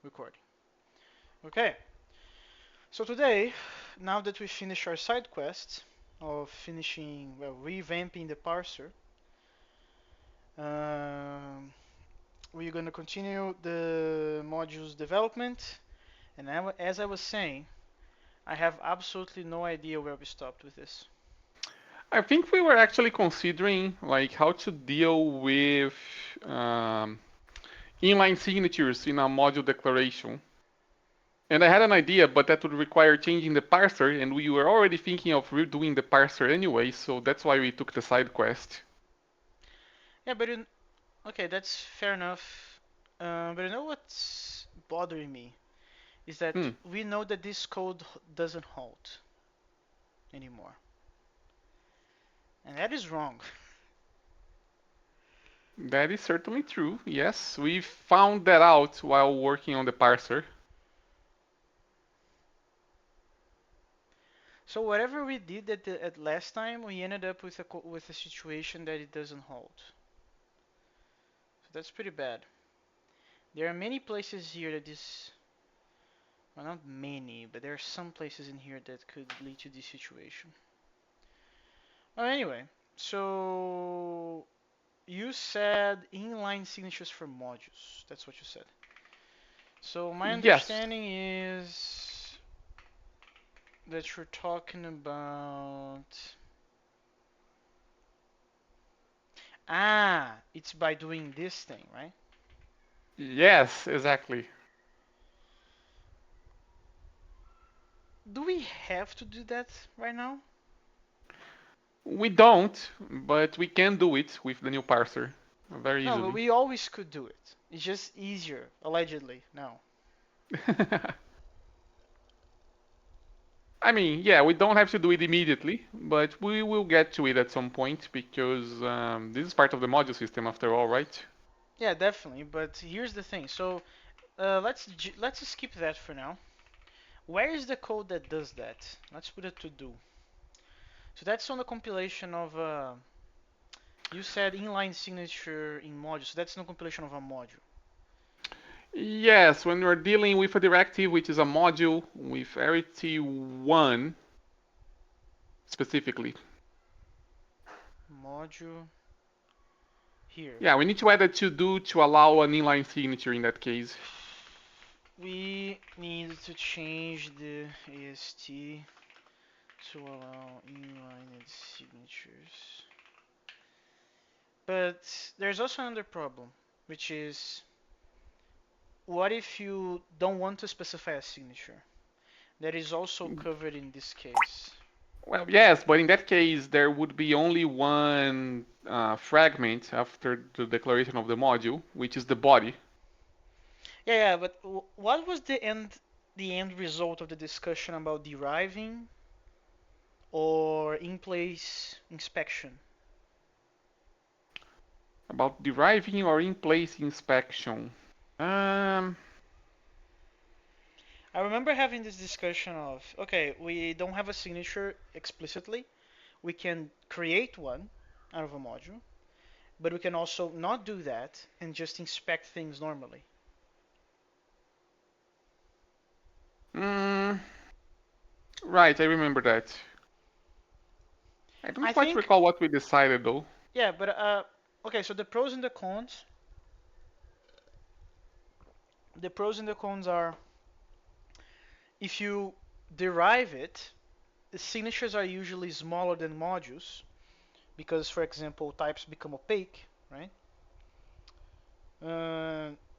recording. Okay, so today, now that we finished our side quest of revamping the parser, um, we're going to continue the module's development. And as I was saying, I have absolutely no idea where we stopped with this. I think we were actually considering like how to deal with um, inline signatures in a module declaration. And I had an idea, but that would require changing the parser, and we were already thinking of redoing the parser anyway, so that's why we took the side quest. Yeah, okay, that's fair enough. But you know what's bothering me is that Hmm, we know that this code doesn't hold anymore, and that is wrong. that is certainly true. Yes, we found that out while working on the parser. So whatever we did at last time, we ended up with a situation that it doesn't hold. So that's pretty bad. There are many places here that this, well, not many, but there are some places in here that could lead to this situation. Oh, anyway, so you said inline signatures for modules. That's what you said. So my Yes, understanding is that you're talking about, it's by doing this thing, right? yes, exactly. Do we have to do that right now? We don't, but we can do it with the new parser very No, but easily. we always could do it. It's just easier, allegedly. No. I mean, yeah, we don't have to do it immediately, but we will get to it at some point because this is part of the module system after all, right? Yeah, definitely. But here's the thing. So let's skip that for now. Where is the code that does that? Let's put it to do. So that's on the compilation of you said inline signature in module. So that's no compilation of a module. Yes, when we're dealing with a directive, which is a module with arity 1 specifically. Module here. Yeah, we need to add a to do to allow an inline signature in that case. We need to change the AST to allow inline signatures. But there's also another problem, which is what if you don't want to specify a signature? That is also covered in this case. Well, yes, but in that case, there would be only one fragment after the declaration of the module, which is the body. Yeah, but what was the end result of the discussion about deriving or in-place inspection? About deriving or in-place inspection. Um, I remember having this discussion of, okay, we don't have a signature explicitly. We can create one out of a module, but we can also not do that and just inspect things normally. mm, right, I remember that. I don't I quite think, recall what we decided though. yeah, but okay, so the pros and the cons. The pros and the cons are if you derive it, the signatures are usually smaller than modules because, for example, types become opaque, right?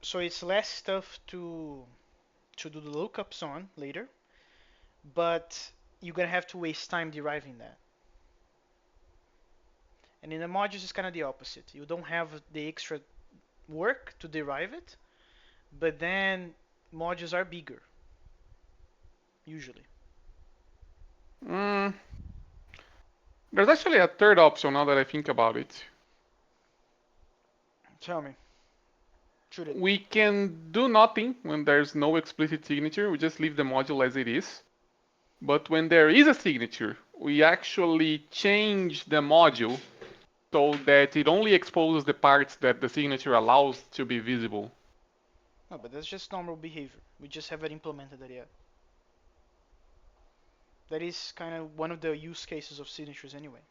So it's less stuff to do the lookups on later, but you're gonna have to waste time deriving that. And in the modules, it's kind of the opposite. You don't have the extra work to derive it, but then modules are bigger usually. Mm, there's actually a third option now that I think about it. Tell me, shoot it. We can do nothing when there's no explicit signature, we just leave the module as it is. But when there is a signature, we actually change the module so that it only exposes the parts that the signature allows to be visible. No, but that's just normal behavior. We just haven't implemented that yet. That is kind of one of the use cases of signatures anyway.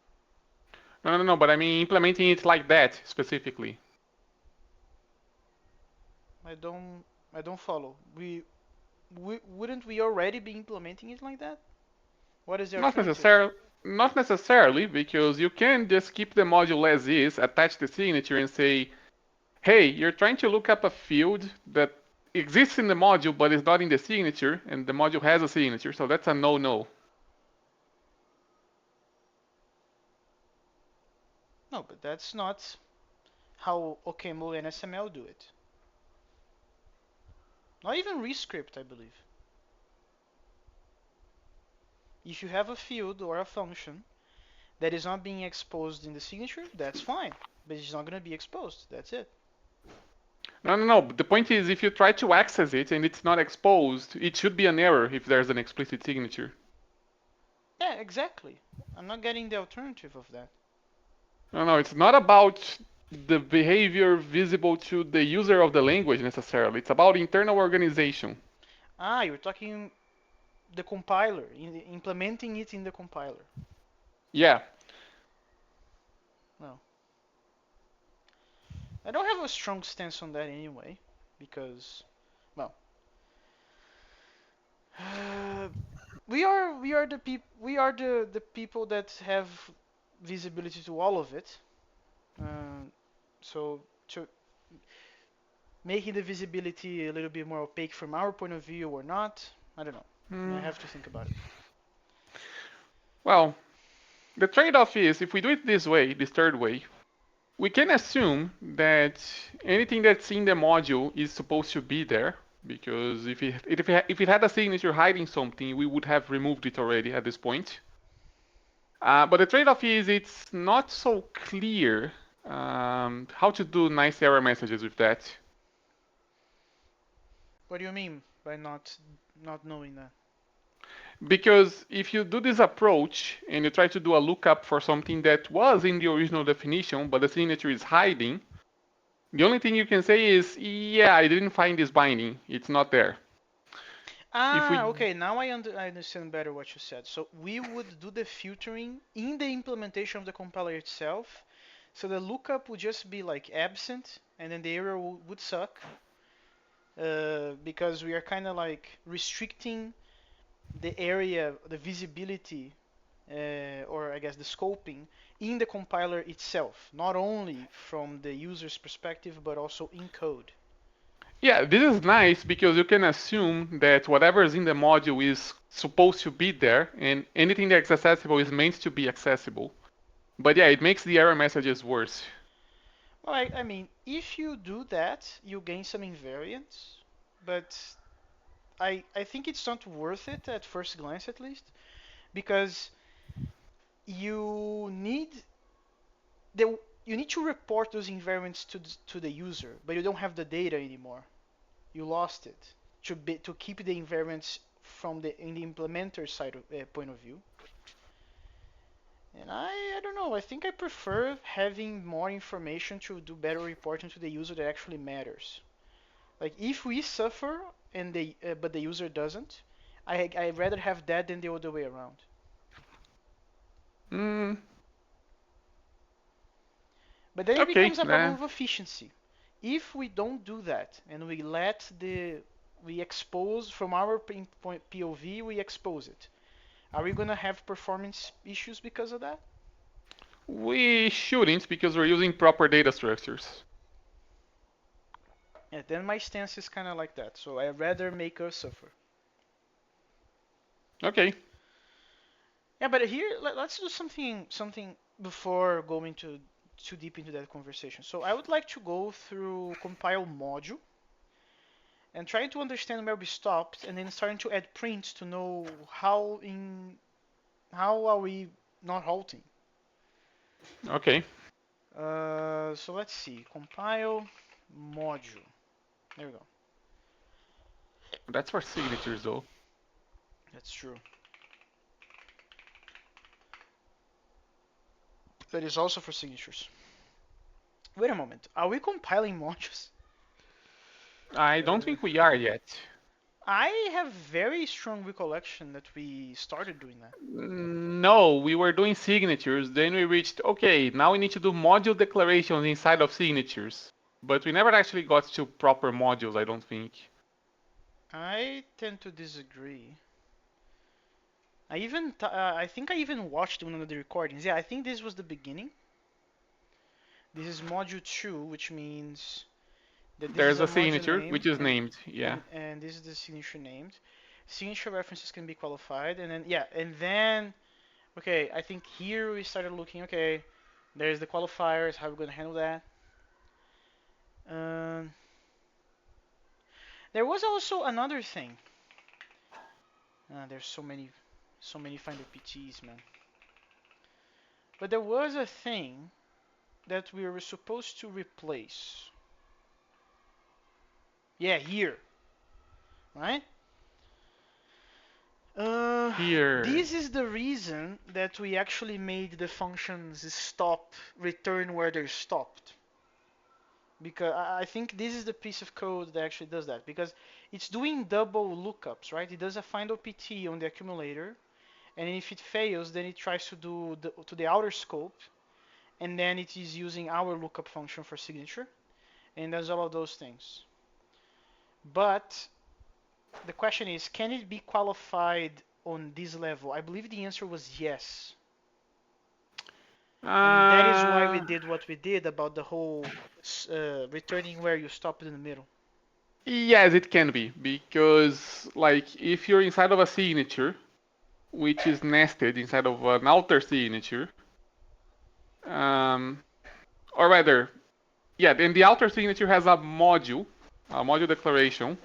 No, no, no, but I mean implementing it like that specifically. I don't I don't follow. We wouldn't we already be implementing it like that? What is the Not alternative? necessarily, not necessarily, because you can just keep the module as is, attach the signature, and say, "Hey, you're trying to look up a field that exists in the module but is not in the signature, and the module has a signature, so that's a no-no." No, but that's not how OCaml and SML do it. Not even Rescript, I believe. If you have a field or a function that is not being exposed in the signature, that's fine. But it's not going to be exposed. That's it. No, no, no. The point is, if you try to access it and it's not exposed, it should be an error if there's an explicit signature. Yeah, exactly. I'm not getting the alternative of that. No, no, it's not about the behavior visible to the user of the language necessarily. It's about internal organization. Ah, you're talking the compiler, implementing it in the compiler. Yeah. No. I don't have a strong stance on that anyway, because, well, we are the people that have visibility to all of it. Uh, so to making the visibility a little bit more opaque from our point of view or not, I don't know. I Mm, have to think about it. well, the trade-off is if we do it this way, this third way, we can assume that anything that's in the module is supposed to be there, because if it had a signature hiding something, we would have removed it already at this point. But the trade-off is it's not so clear how to do nice error messages with that. What do you mean by not knowing that? Because if you do this approach and you try to do a lookup for something that was in the original definition, but the signature is hiding, the only thing you can say is, yeah, I didn't find this binding. It's not there. If Ah, we, okay. Now I understand better what you said. So we would do the filtering in the implementation of the compiler itself. So the lookup would just be like absent, and then the error would suck, because we are kind of like restricting the area, the visibility, or I guess the scoping in the compiler itself, not only from the user's perspective, but also in code. yeah, this is nice because you can assume that whatever is in the module is supposed to be there, and anything that's accessible is meant to be accessible. But yeah, it makes the error messages worse. Well, I mean, if you do that, you gain some invariance, but I think it's not worth it at first glance, at least, because you need the you need to report those invariants to the user, but you don't have the data anymore. You lost it to keep the invariants from the in the implementer side of, point of view. And I don't know. I think I prefer having more information to do better reporting to the user that actually matters. Like if we suffer and but the user doesn't, I'd rather have that than the other way around. Mm, But then it okay, becomes a problem of efficiency. If we don't do that and we expose from our POV, we expose it. Are we gonna have performance issues because of that? we shouldn't because we're using proper data structures. Yeah, then my stance is kind of like that. So I'd rather make us suffer. Okay, Yeah, but here let's do something before going too deep into that conversation. So I would like to go through compile module and trying to understand where we stopped, and then starting to add prints to know how are we not halting. okay. So let's see, compile module. There we go. That's for signatures though. That's true. That is also for signatures. Wait a moment. Are we compiling modules? I don't Uh, think we are yet. I have very strong recollection that we started doing that. No, we were doing signatures, then we reached, okay, now we need to do module declarations inside of signatures. But we never actually got to proper modules, I don't think. I tend to disagree. I think I even watched one of the recordings. Yeah, I think this was the beginning. This is module 2, which means that this is There's a a module signature, name which is named, yeah. and this is the signature named. Signature references can be qualified and then yeah, and then okay, I think here we started looking, okay, there's the qualifiers, how we're going to handle that. Um, there was also another thing. There's so many finder PTs, man. But there was a thing that we were supposed to replace. Yeah, here, right? Uh, Here. this is the reason that we actually made the functions stop, return where they're stopped. Because I think this is the piece of code that actually does that. Because it's doing double lookups, right? It does a find OPT on the accumulator, and if it fails, then it tries to do to the outer scope, and then it is using our lookup function for signature, and does all of those things. But the question is, can it be qualified on this level? I believe the answer was yes. And that is why we Uh, did what we did about the whole returning where you stopped in the middle. yes, it can be, because, like, if you're inside of a signature, which is nested inside of an outer signature, um, or rather, yeah, then the outer signature has a module declaration,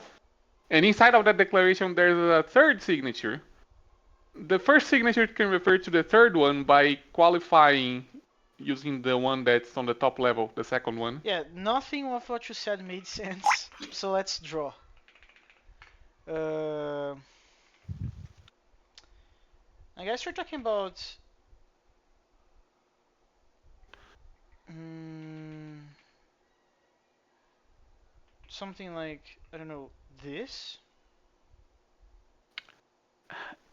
and inside of that declaration there's a third signature. The first signature can refer to the third one by qualifying using the one that's on the top level, the second one. Yeah, nothing of what you said made sense. So let's draw. Uh, I guess we're talking about mm, something like, I don't know, this.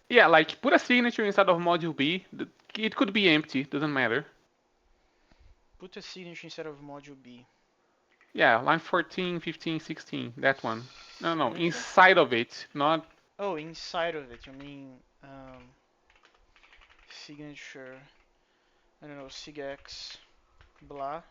Yeah, like put a signature inside of module B. It could be empty, doesn't matter. Put a signature instead of module B. Yeah, line 14, 15, 16, that one. No, no, Signature? inside of it, not. Oh, inside of it, you mean signature, I don't know, sigx, blah.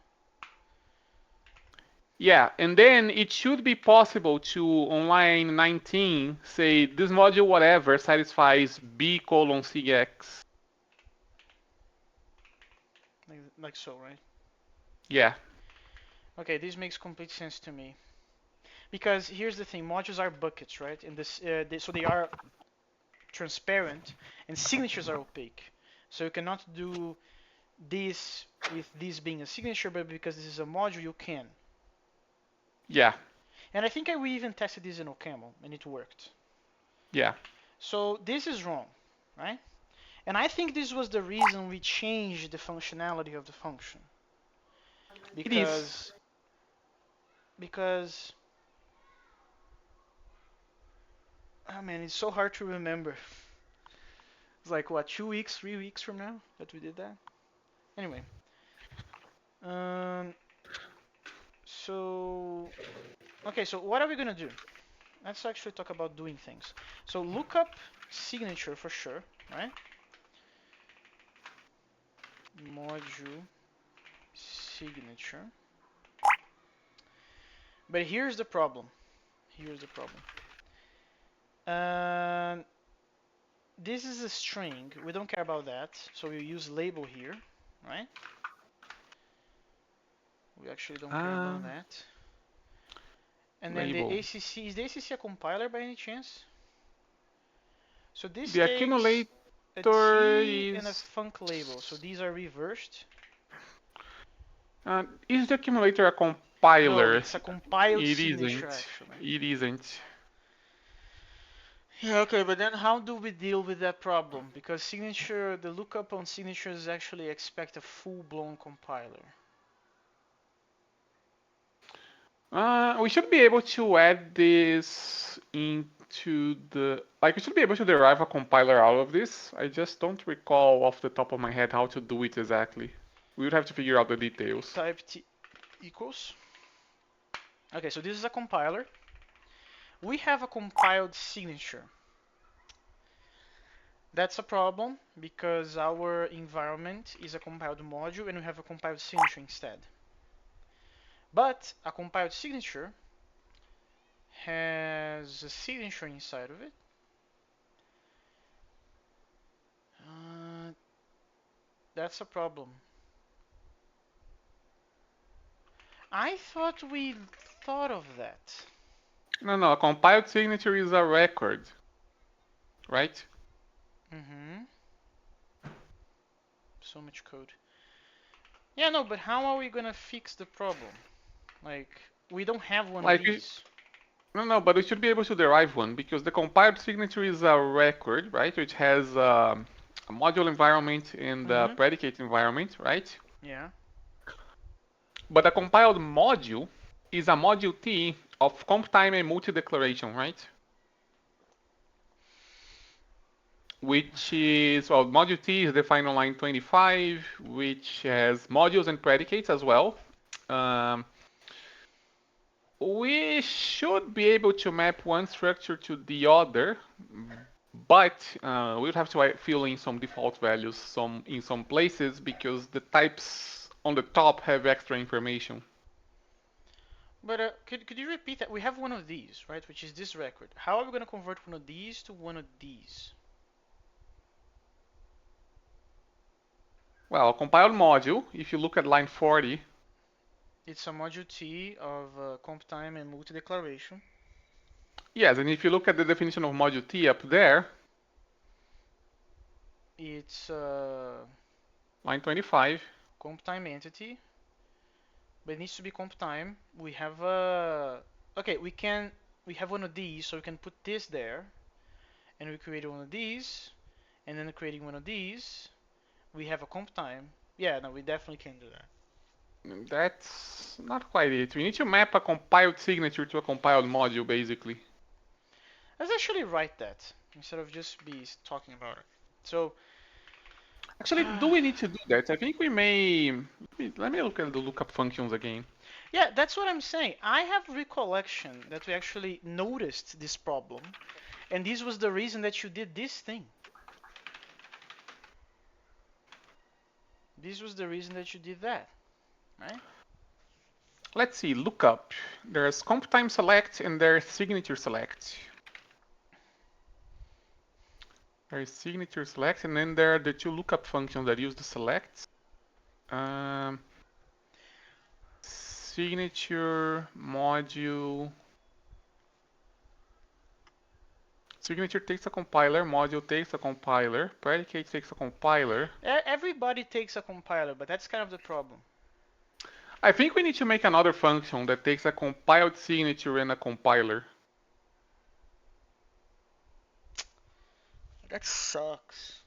Yeah, and then it should be possible to, on line 19, say this module whatever satisfies B colon cx. Like so, right? Yeah, Okay, this makes complete sense to me. Because here's the thing, modules are buckets, right? And so they are transparent, and signatures are opaque. So you cannot do this with this being a signature, but because this is a module, you can. yeah, And I think we even tested this in OCaml, and it worked. yeah. So this is wrong, right? And I think this was the reason we changed the functionality of the function. It is. Because because oh man, it's so hard to remember. It's like what, 2 weeks, 3 weeks from now that we did that. Anyway, um, so okay, so what are we gonna do? Let's actually talk about doing things. So look up signature for sure, right? Module signature. But here's the problem. Here's the problem. Um, this is a string. We don't care about that. So we use label here, right? We actually don't care Uh, about that. And then the label. ACC, is the ACC a compiler by any chance? So this The takes accumulator a T and a is. func label. So these are reversed. Is the accumulator a No, compiler? it's a compiled It signature isn't. actually. It isn't. Yeah, okay, but then how do we deal with that problem? Because signature, the lookup on signatures actually expect a full-blown compiler. We should be able to add this into the like we should be able to derive a compiler out of this. I just don't recall off the top of my head how to do it exactly. We would have to figure out the details. Type t equals. Okay, so this is a compiler. We have a compiled signature. That's a problem because our environment is a compiled module and we have a compiled signature instead. But a compiled signature has a signature inside of it. Uh, that's a problem. I thought we thought of that. No, no, a compiled signature is a record, right? Mm-hmm. So much code. Yeah, no, but how are we gonna fix the problem? Like, we don't have one of Like, we, these. no, no, but we should be able to derive one because the compiled signature is a record, right? Which has a module environment and a Mm-hmm. predicate environment, right? Yeah. But a compiled module is a module T of comp time and multi-declaration, right? Which is, well, module T is defined on line 25, which has modules and predicates as well. Um, we should be able to map one structure to the other, but we would have to fill in some default values in some places because the types on the top have extra information. But could you repeat that? We have one of these, right? Which is this record. How are we gonna convert one of these to one of these? Well, a compiled module, if you look at line 40, It's a module T of comp time and multi-declaration. yes, and if you look at the definition of module T up there, It's line 25, comp time entity, but it needs to be comp time. We have a okay. We have one of these, so we can put this there, and we create one of these, and then creating one of these, we have a comp time. Yeah, no, we definitely can do that. that's not quite it. We need to map a compiled signature to a compiled module, basically. Let's actually write that instead of just be talking about it. So, Actually, do we need to do that? I think we may. Let me look at the lookup functions again. yeah, that's what I'm saying. I have recollection that we actually noticed this problem, and this was the reason that you did this thing. This was the reason that you did that, right? Let's see, lookup. There's comp time select and there's signature select. There's signature select, and then there are the two lookup functions that use the select. Um, signature module. Signature takes a compiler, module takes a compiler, predicate takes a compiler. Everybody takes a compiler, but that's kind of the problem. I think we need to make another function that takes a compiled signature and a compiler. That sucks.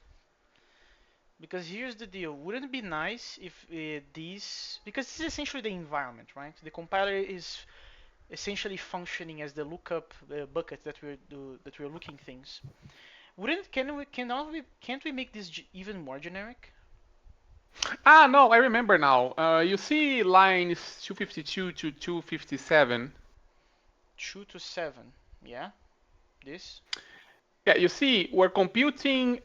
Because here's the deal. Wouldn't it be nice if these, because this is essentially the environment, right? The compiler is essentially functioning as the lookup bucket that we're looking things. Wouldn't can't we make this even more generic? Ah, no, I remember now. You see lines 252 to 257. 2 to 7, yeah. This, Yeah, you see, we're computing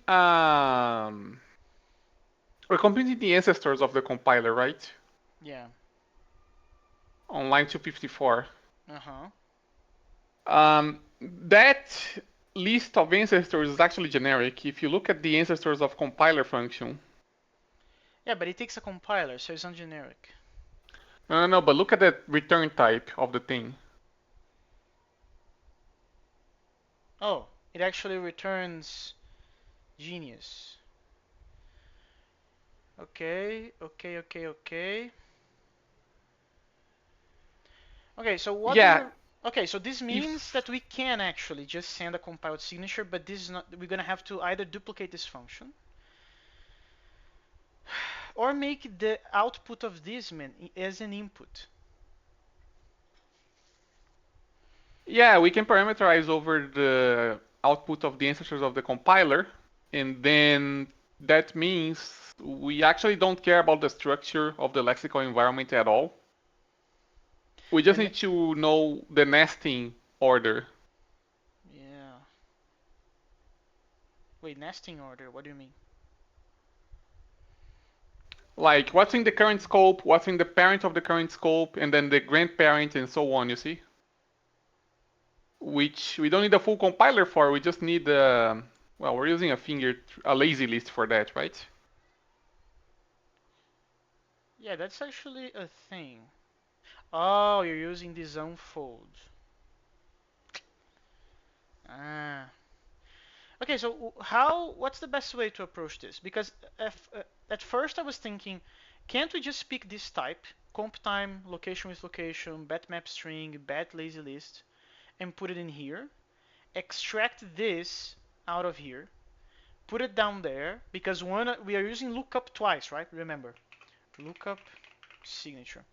the ancestors of the compiler, right? yeah. On line 254. Uh huh. That list of ancestors is actually generic. If you look at the ancestors of compiler function, Yeah, but it takes a compiler, so it's not generic. no, no, no, but look at the return type of the thing. Oh, it actually returns genius. Okay, okay, okay, okay. Okay, so what Yeah, we're okay, so this means if that we can actually just send a compiled signature, but this is not we're gonna have to either duplicate this function or make the output of this man as an input. Yeah, we can parameterize over the output of the ancestors of the compiler, and then that means we actually don't care about the structure of the lexical environment at all. We just And need to know the nesting order. yeah. Wait, nesting order. What do you mean? Like what's in the current scope, what's in the parent of the current scope, and then the grandparent and so on, you see? Which we don't need a full compiler for, we just need, well, we're using a lazy list for that, right? Yeah, that's actually a thing. Oh, you're using this unfold. Ah. Okay, so what's the best way to approach this? Because at first I was thinking, can't we just pick this type, comp time, location with location, batmap string, bat lazy list, and put it in here, extract this out of here, put it down there, because we are using lookup twice, right? Remember, lookup signature.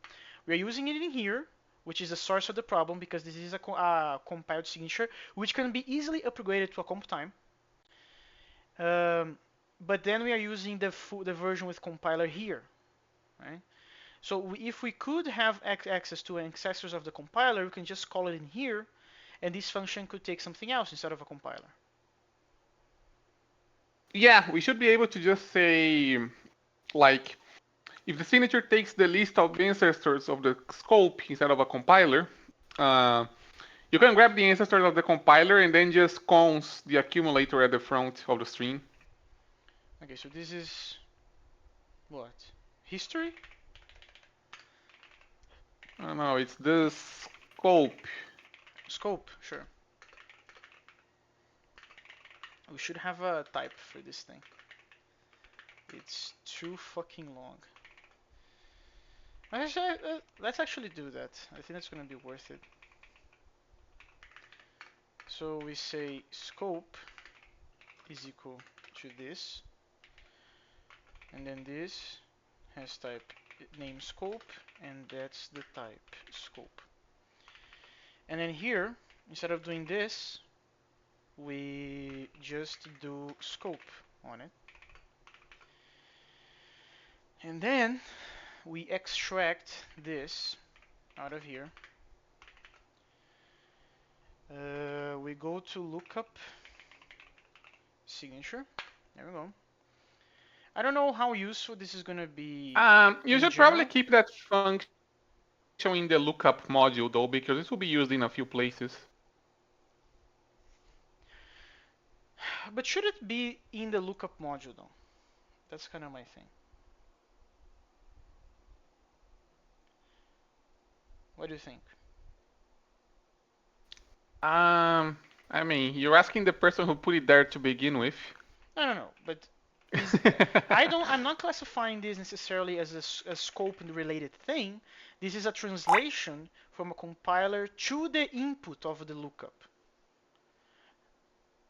We are using it in here, which is the source of the problem because this is a compiled signature, which can be easily upgraded to a comp time. Um, but then we are using the version with compiler here, right? So if we could have access to ancestors of the compiler, we can just call it in here, and this function could take something else instead of a compiler. Yeah, we should be able to just say, like, if the signature takes the list of ancestors of the scope instead of a compiler, uh, you can grab the ancestors of the compiler and then just cons the accumulator at the front of the string. Okay, so this is what? History? I don't know, it's the scope. Scope, sure. We should have a type for this thing. It's too fucking long. Let's actually do that. I think that's gonna be worth it. So we say scope is equal to this, and then this has type name scope, and that's the type scope. And then here, instead of doing this, we just do scope on it. And then we extract this out of here. We go to lookup signature. There we go. I don't know how useful this is gonna be You in should probably general, keep that function in the lookup module though, because this will be used in a few places. but should it be in the lookup module though? That's kind of my thing. What do you think? I mean, you're asking the person who put it there to begin with. No, no, no. But is I'm not classifying this necessarily as a scope and related thing. This is a translation from a compiler to the input of the lookup.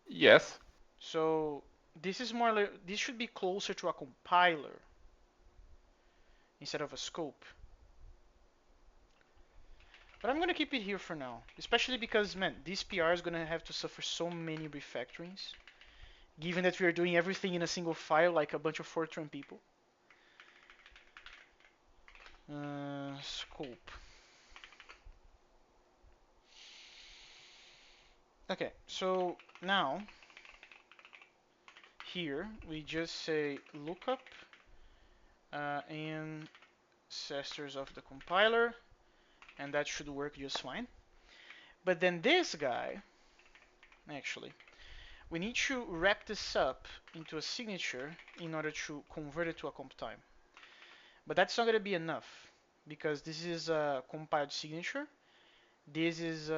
Yes. So this is more like this should be closer to a compiler instead of a scope. But I'm gonna keep it here for now, especially because man, this PR is gonna have to suffer so many refactorings, given that we are doing everything in a single file like a bunch of Fortran people. Scope. Okay, so now here we just say lookup ancestors of the compiler, and that should work just fine. But then this guy, actually, we need to wrap this up into a signature in order to convert it to a comp time. But that's not going to be enough because this is a compiled signature. This is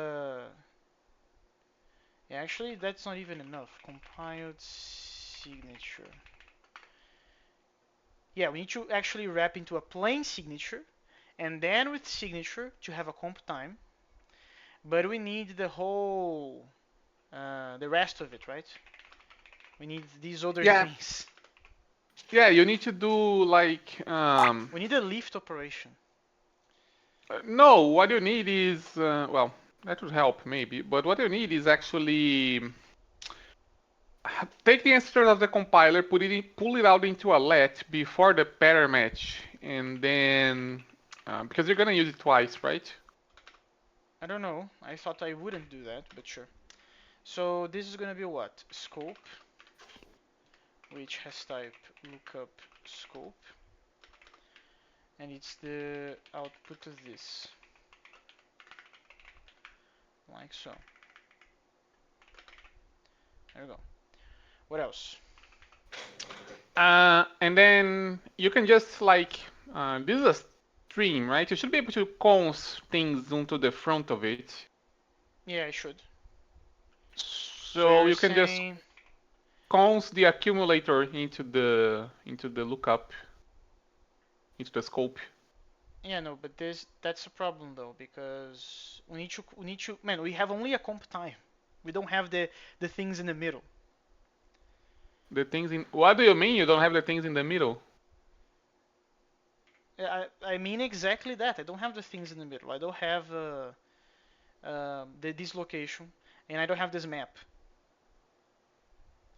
actually that's not even enough. Compiled signature. Yeah, we need to actually wrap into a plain signature and then with signature to have a comp time. But we need the rest of it, right? We need these other Yeah. things. Yeah, you need to do like We need a lift operation. no, what you need is well. That would help maybe. But what you need is actually take the answer of the compiler, pull it out into a let before the pattern match, and then because you're gonna use it twice, right? I don't know. I thought I wouldn't do that, but sure. So this is gonna be what? Scope, which has type lookup scope, and it's the output of this, like so. There we go. What else? And then you can just like this is a stream, right? You should be able to cons things onto the front of it. Yeah, I should. So So you're you can just saying, cons the accumulator into the lookup into the scope. yeah, no, but that's a problem though because man, we have only a comp time. We don't have the things in the middle. The things in what do you mean you don't have the things in the middle? I mean exactly that. I don't have the things in the middle. I don't have this location, and I don't have this map.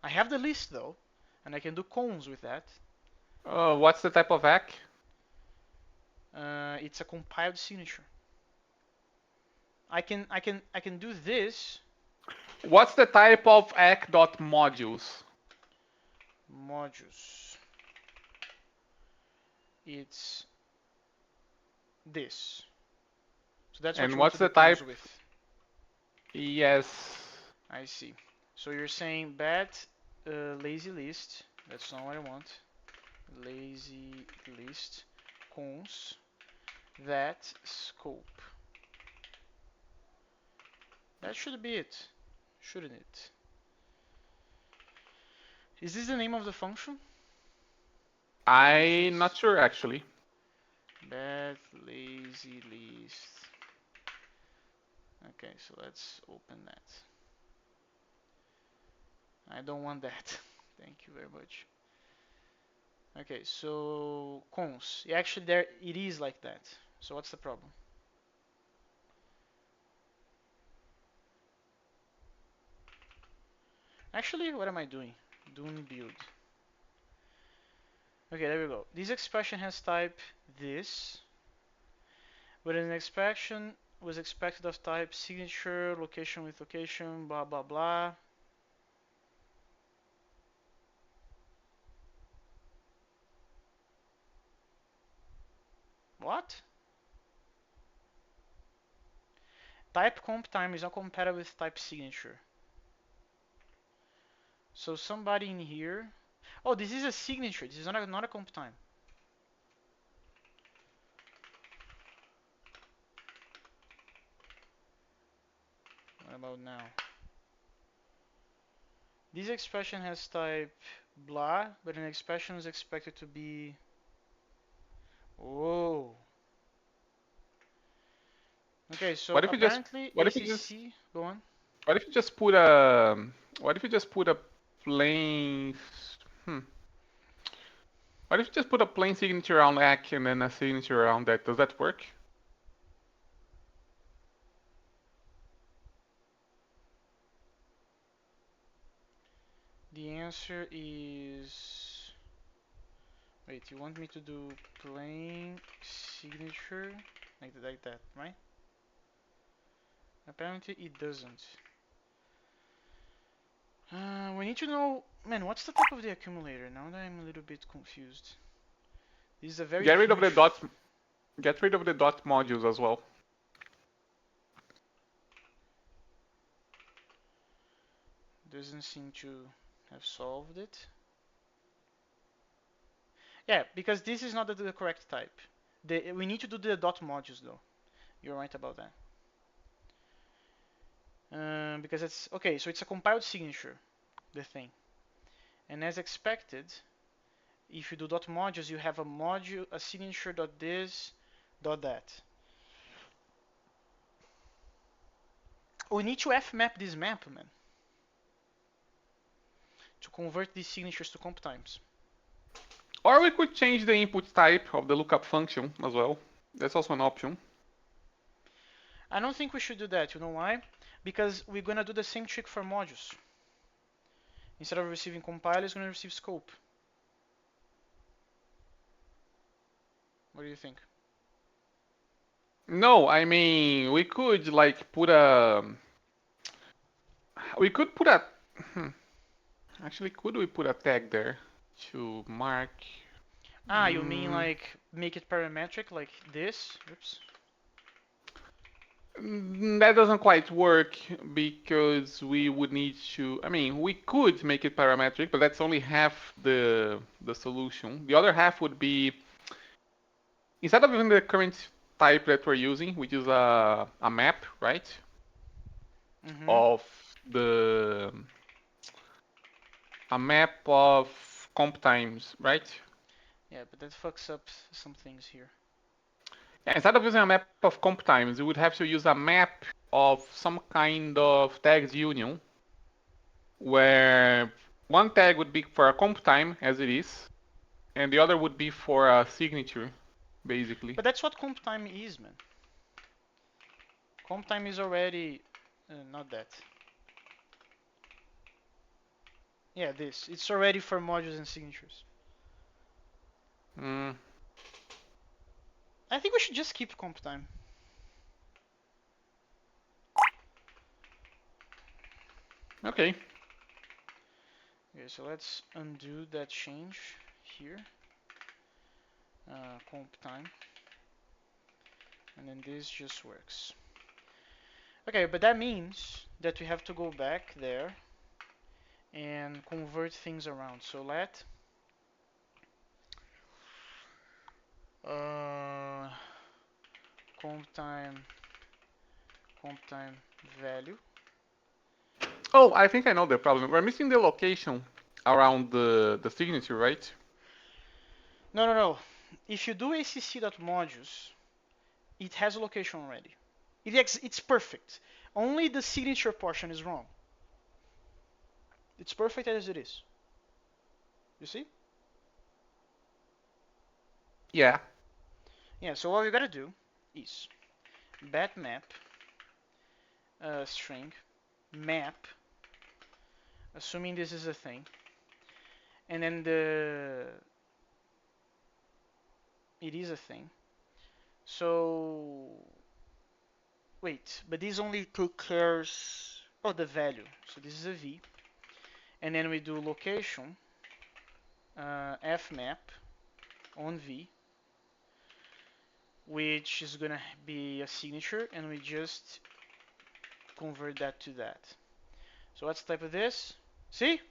I have the list though, and I can do cons with that. What's the type of hack? It's a compiled signature. I can do this What's the type of hack.modules? modules. It's this. So that's what And you want what's to do the cons type? with. Yes. I see. So you're saying bat lazy list. That's not what I want. Lazy list cons that scope. That should be it, shouldn't it? Is this the name of the function? I'm not Conditions. sure actually. Bat lazy list. Okay, so let's open that. I don't want that. Thank you very much. Okay, so cons. Actually, there it is like that. So what's the problem? Actually, what am I doing? Doing build. Okay, there we go. This expression has type this, but an expression was expected of type signature, location with location, blah blah blah. What? Type comp time is not compatible with type signature. So somebody in here. Oh, this is a signature. This is not a comp time. What about now? This expression has type blah, but an expression is expected to be. Whoa. Okay, so What if you just apparently what if you just ACC. Go on. what if you just put a what if you just put a plain hmm what if you just put a plain signature around hack and then a signature around that? Does that work? The answer is. Wait, you want me to do plain signature like that, right? Apparently it doesn't. We need to know, man, what's the type of the accumulator? Now that I'm a little bit confused. This is a very Get rid of huge. the dot get rid of the dot modules as well. Doesn't seem to have solved it. Yeah, because this is not the correct type. We need to do the dot modules though. You're right about that. Because it's okay, so it's a compiled signature, the thing. And as expected, if you do dot modules, you have a signature dot this dot that. We need to fmap this map, man, to convert these signatures to comp times. Or we could change the input type of the lookup function as well. That's also an option. I don't think we should do that. You know why? Because we're gonna do the same trick for modules. Instead of receiving compile, it's gonna receive scope. What do you think? No, I mean we could like put a we could put a hmm, actually could we put a tag there to mark Ah, you mean mm, like make it parametric like this? Oops. that doesn't quite work because we would need to I mean we could make it parametric but that's only half the solution. The other half would be instead of using the current type that we're using, which is a map, right? Mm-hmm. Of the a map of comp times, right? Yeah, but that fucks up some things here. Yeah, instead of using a map of comp times, you would have to use a map of some kind of tags union, where one tag would be for a comp time as it is, and the other would be for a signature, basically. But that's what comp time is, man. Comp time is already not that. Yeah, this. It's already for modules and signatures. Mm, I think we should just keep comp time. okay. Okay, so let's undo that change here. Comp time. And then this just works. Okay, but that means that we have to go back there and convert things around. So let uh, comp time value. Oh, I think I know the problem. We're missing the location around the signature, right? No, no, no. If you do acc.modules, it has a location already. It's perfect. Only the signature portion is wrong. It's perfect as it is. You see? Yeah. Yeah, so what we gotta do is batmap string map, assuming this is a thing, and then it is a thing. So wait, but this only took cares the value. So this is a v, and then we do location fmap on v, which is gonna be a signature, and we just convert that to that. So what's the type of this? See?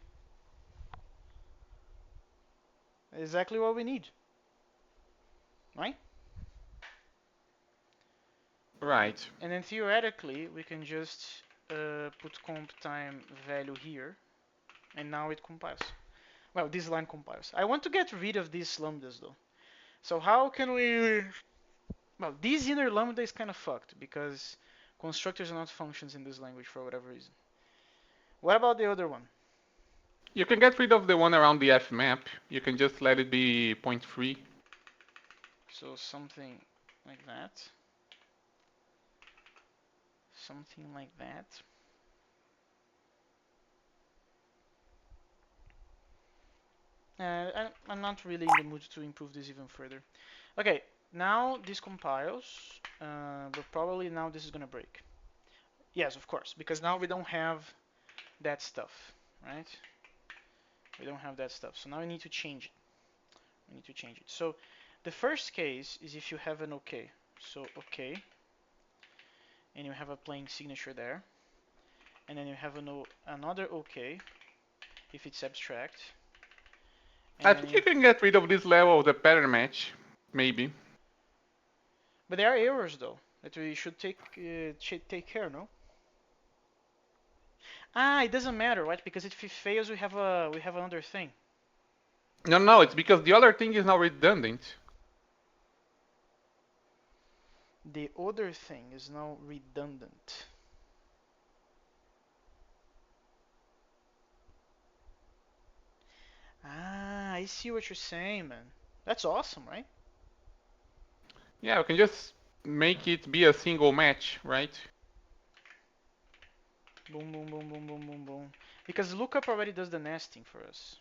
Exactly what we need, right? Right. And then theoretically, we can just put comp time value here, and now it compiles. Well, this line compiles. I want to get rid of these lambdas though. So how can we? Well, this inner lambda is kind of fucked because constructors are not functions in this language for whatever reason. What about the other one? You can get rid of the one around the F map. You can just let it be point free. So something like that. Something like that. I'm not really in the mood to improve this even further. Okay, now this compiles, but probably now this is gonna break. Yes, of course, because now we don't have that stuff, right? We don't have that stuff, so now we need to change it. We need to change it. So the first case is if you have an OK. So OK, and you have a plain signature there, and then you have another OK if it's abstract, I and then think you. you can get rid of this level of the pattern match. Maybe. But there are errors though that we should take care, no? Ah, it doesn't matter, right? Because if it fails, we have another thing. No, no, it's because the other thing is now redundant. The other thing is now redundant. Ah, I see what you're saying, man. That's awesome, right? Yeah, we can just make it be a single match, right? Boom, boom, boom, boom, boom, boom, boom. Because lookup already does the nesting for us.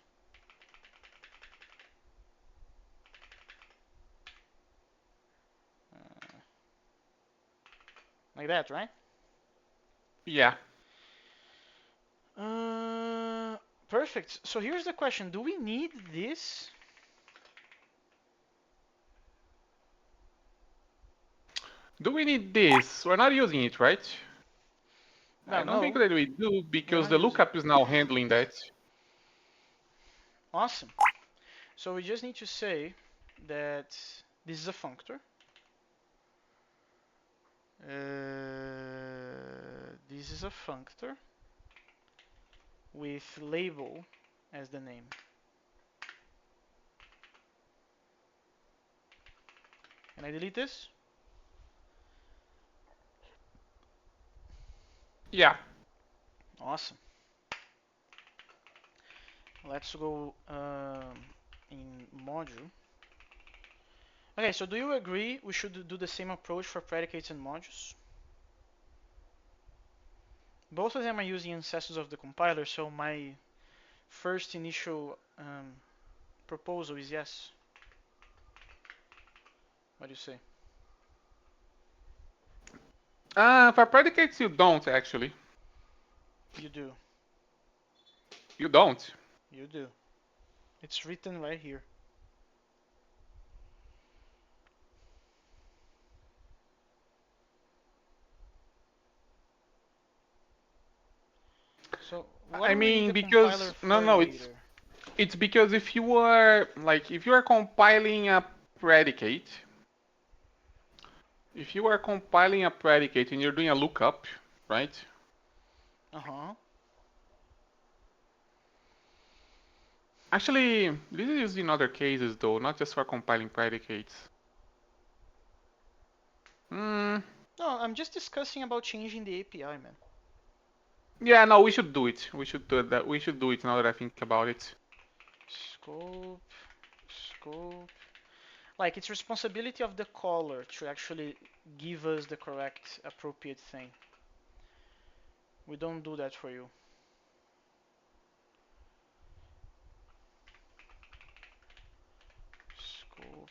Uh, like that, right? Yeah. Uh, Perfect. So here's the question: do we need this? Do we need this? We're not using it, right? I Well, don't think no, that we do we're because not the using. lookup is now handling that. Awesome. So we just need to say that this is a functor. This is a functor with label as the name. Can I delete this? Yeah. Awesome. Let's go in module. Okay, so do you agree we should do the same approach for predicates and modules? Both of them are using ancestors of the compiler, so my first initial proposal is yes. What do you say? For predicates, you don't actually. You do. You don't. You do. It's written right here. So what I do we need mean, the compiler because no, for no, it's later? it's because if you are compiling a predicate, if you are compiling a predicate and you're doing a lookup, right? Uh-huh. Actually, this is used in other cases though, not just for compiling predicates. Hmm. No, I'm just discussing about changing the API, man. Yeah, no, we should do it. We should do that. We should do it now that I think about it. Scope, scope. Like, it's responsibility of the caller to actually give us the correct, appropriate thing. We don't do that for you. Scope,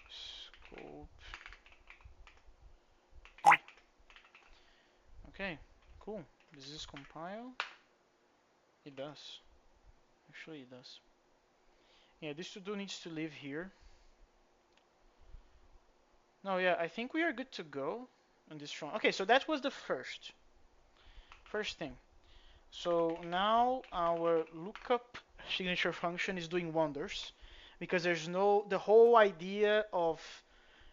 scope. Eh. Okay, cool. Does this compile? It does. Actually, it does. Yeah, this to do needs to live here. No, yeah, I think we are good to go on this front. Okay, so that was the first thing. So now our lookup signature function is doing wonders because the whole idea of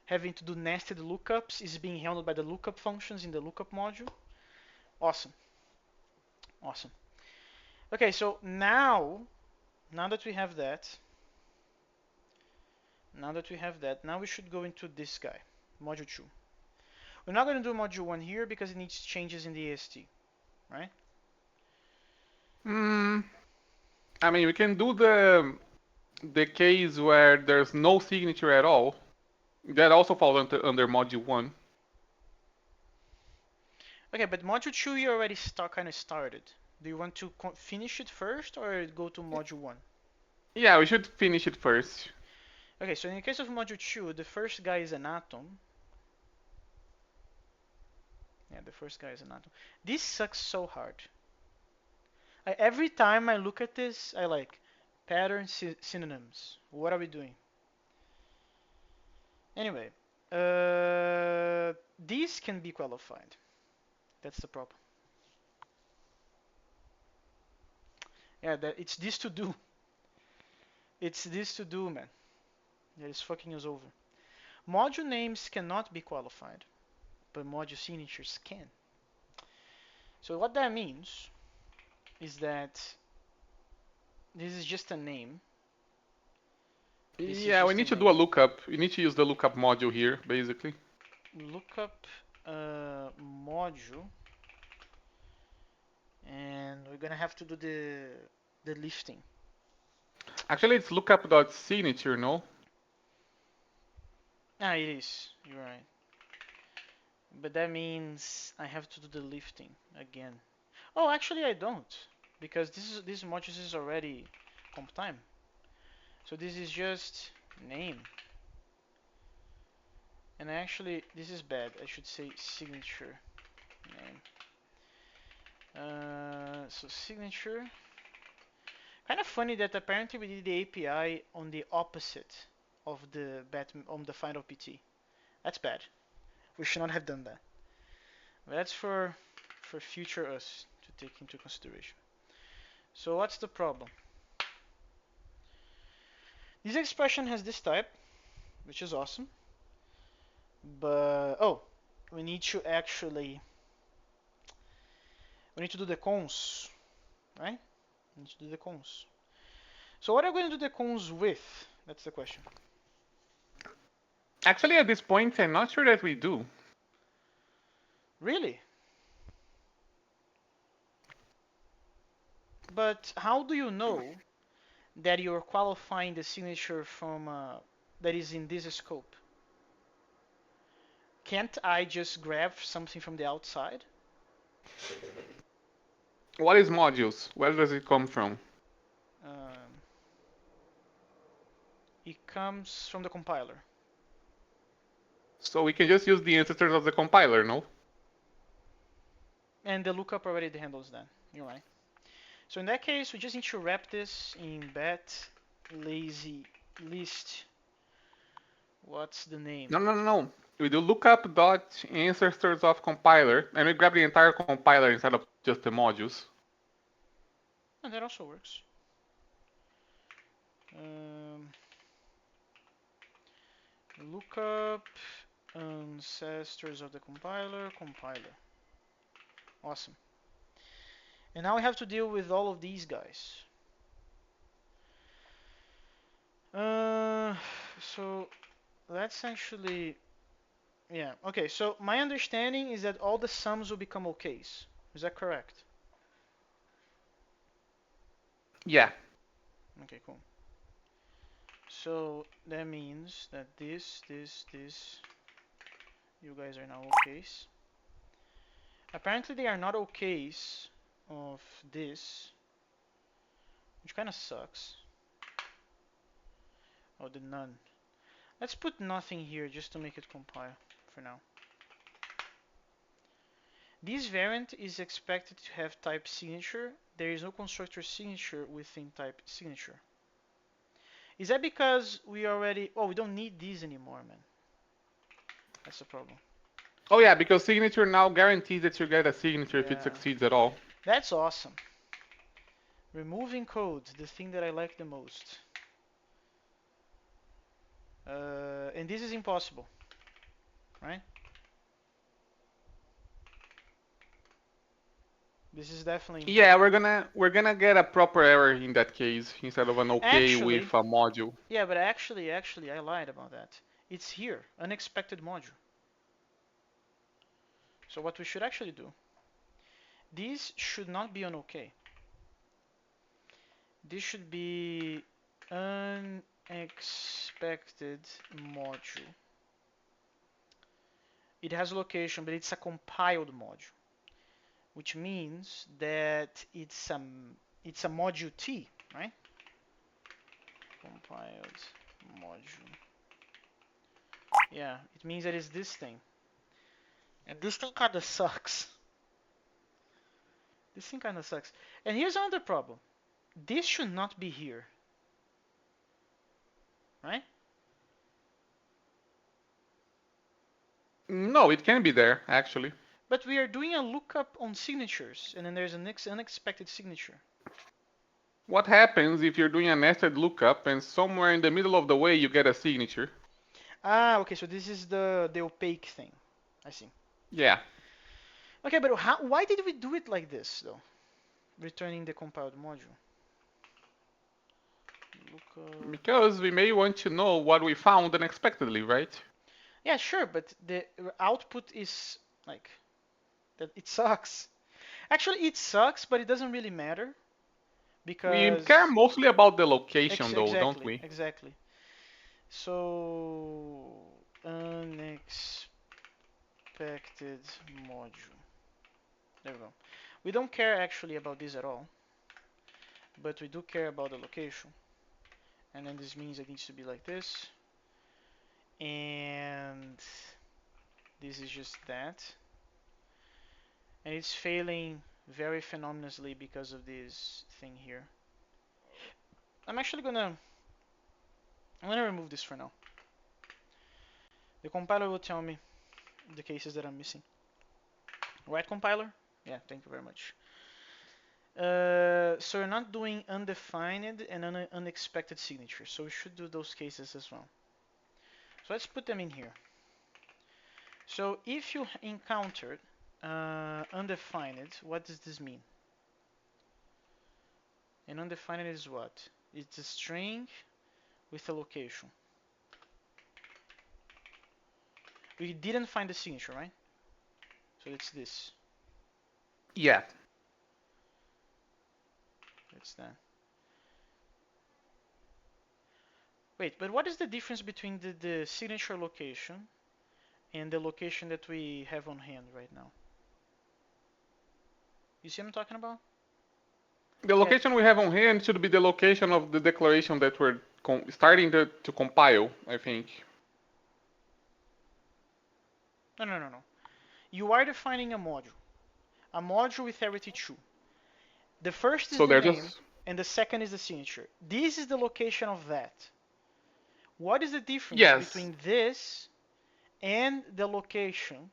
having to do nested lookups is being handled by the lookup functions in the lookup module. Awesome, awesome. Okay, so now that we have that, now we should go into this guy, module 2. We're not going to do module 1 here because it needs changes in the AST, right? Hmm. I mean, we can do the case where there's no signature at all. That also falls under module one. Okay, but module 2 you already kind of started. Do you want to finish it first or go to module 1? Yeah, we should finish it first. Okay, so in the case of module 2, the first guy is an atom. Yeah, the first guy is an atom. This sucks so hard. Every time I look at this, I like pattern synonyms. What are we doing? Anyway, these can be qualified. That's the problem. Yeah, it's this to do. It's this to do, man. That is fucking us over. Module names cannot be qualified, but module signatures can. So what that means is that this is just a name. This is Yeah, we just a need to do a name. lookup. We need to use the lookup module here, basically. Lookup module, and we're gonna have to do the lifting. Actually, it's lookup.signature, no? Ah, it is. You're right. But that means I have to do the lifting again. Oh, actually I don't, because this module is already comp time. So this is just name. And actually, this is bad. I should say signature name. So signature. Kind of funny that apparently we did the API on the opposite of the on the final PT. That's bad. We should not have done that. But that's for future us to take into consideration. So what's the problem? This expression has this type, which is awesome. But oh, we need to actually we need to do the cons, right? We need to do the cons. So what are we going to do the cons with? That's the question. Actually, at this point, I'm not sure that we do. Really? But how do you know that you're qualifying the signature from that is in this scope? Can't I just grab something from the outside? What is modules? Where does it come from? Um, it comes from the compiler. So we can just use the ancestors of the compiler, no? And the lookup already handles that. You're right. So in that case, we just need to wrap this in bat lazy list. What's the name? No, no, no, no. We do lookup dot ancestors of compiler, and we grab the entire compiler instead of just the modules. And that also works. Um, lookup ancestors of the compiler. Awesome. And now we have to deal with all of these guys. Uh, so let's actually, yeah, okay. So my understanding is that all the sums will become okays. Is that correct? Yeah. Okay, cool. So that means that this, you guys are now okays. Apparently they are not okays of this, which kind of sucks. Oh, the none. Let's put nothing here just to make it compile for now. This variant is expected to have type signature. There is no constructor signature within type signature. Is that because we already... Oh, we don't need these anymore, man. That's the problem. Oh yeah, because signature now guarantees that you get a signature if it Yeah, succeeds at all. that's awesome. Removing code, the thing that I like the most. And this is impossible, right? This is definitely Yeah, impossible. we're gonna get a proper error in that case instead of an OK with Actually, a module. yeah, but actually, I lied about that. It's here, unexpected module. So what we should actually do, this should not be an OK. This should be unexpected module. It has a location, but it's a compiled module, which means that it's a module T, right? Compiled module. Yeah, it means that it's this thing. And this thing kinda sucks. This thing kinda sucks. And here's another problem. This should not be here, right? No, it can be there actually. But we are doing a lookup on signatures, and then there's an unexpected signature. What happens if you're doing a nested lookup and somewhere in the middle of the way you get a signature? Ah, okay, so this is the opaque thing. I see. Yeah. Okay, but why did we do it like this, though? Returning the compiled module. Lookup. Because we may want to know what we found unexpectedly, right? Yeah, sure, but the output is like that. It sucks. Actually, it sucks, but it doesn't really matter We care because mostly about the location though, don't exactly, we? exactly. So unexpected module. There we go. We don't care actually about this at all, but we do care about the location. And then this means it needs to be like this. And this is just that. And it's failing very phenomenally because of this thing here. I'm actually gonna remove this for now. The compiler will tell me the cases that I'm missing. Right, compiler? Yeah, thank you very much. So we're not doing undefined and unexpected signatures, so we should do those cases as well. So let's put them in here. So if you encountered undefined, what does this mean? And undefined is what? It's a string with a location. We didn't find the signature, right? So it's this. Yeah. It's that. Wait, but what is the difference between the signature location and the location that we have on hand right now? You see what I'm talking about? The Yeah. location we have on hand should be the location of the declaration that we're starting to compile, I think. No, no, no, no. You are defining a module with arity true. The first is So the they're name, just. and the second is the signature. This is the location of that. What is the difference Yes. between this and the location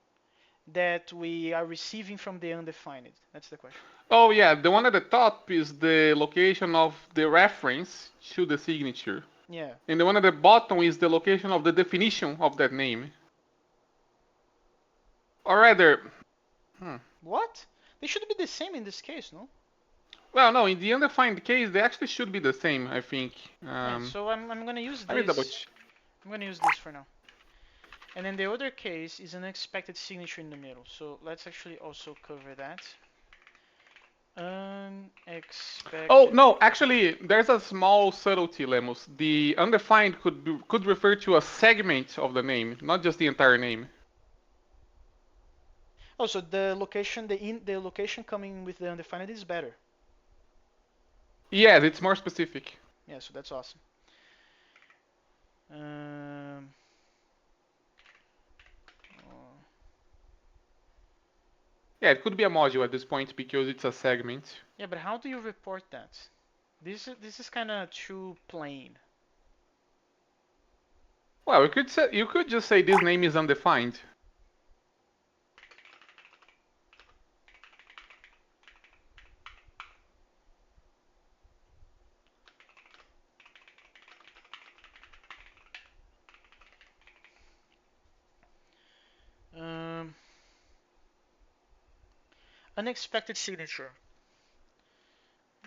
that we are receiving from the undefined? That's the question. Oh, yeah, the one at the top is the location of the reference to the signature. Yeah. And the one at the bottom is the location of the definition of that name. Or rather, hmm. What? They should be the same in this case, no? Well, no, in the undefined case, they actually should be the same, I think. Yeah, so I'm gonna use Let me double this. check. I'm gonna use this for now. And then the other case is an unexpected signature in the middle. So let's actually also cover that. Oh, Unexpected. no, actually, there's a small subtlety, Lemus. The undefined could refer to a segment of the name, not just the entire name. Oh, so the location, the location coming with the undefined is better. Yes, it's more specific. Yeah, so that's awesome. Um, oh, Yeah, it could be a module at this point because it's a segment. yeah, but how do you report that? This is kind of too plain. Well, you could just say this name is undefined. Um, unexpected signature.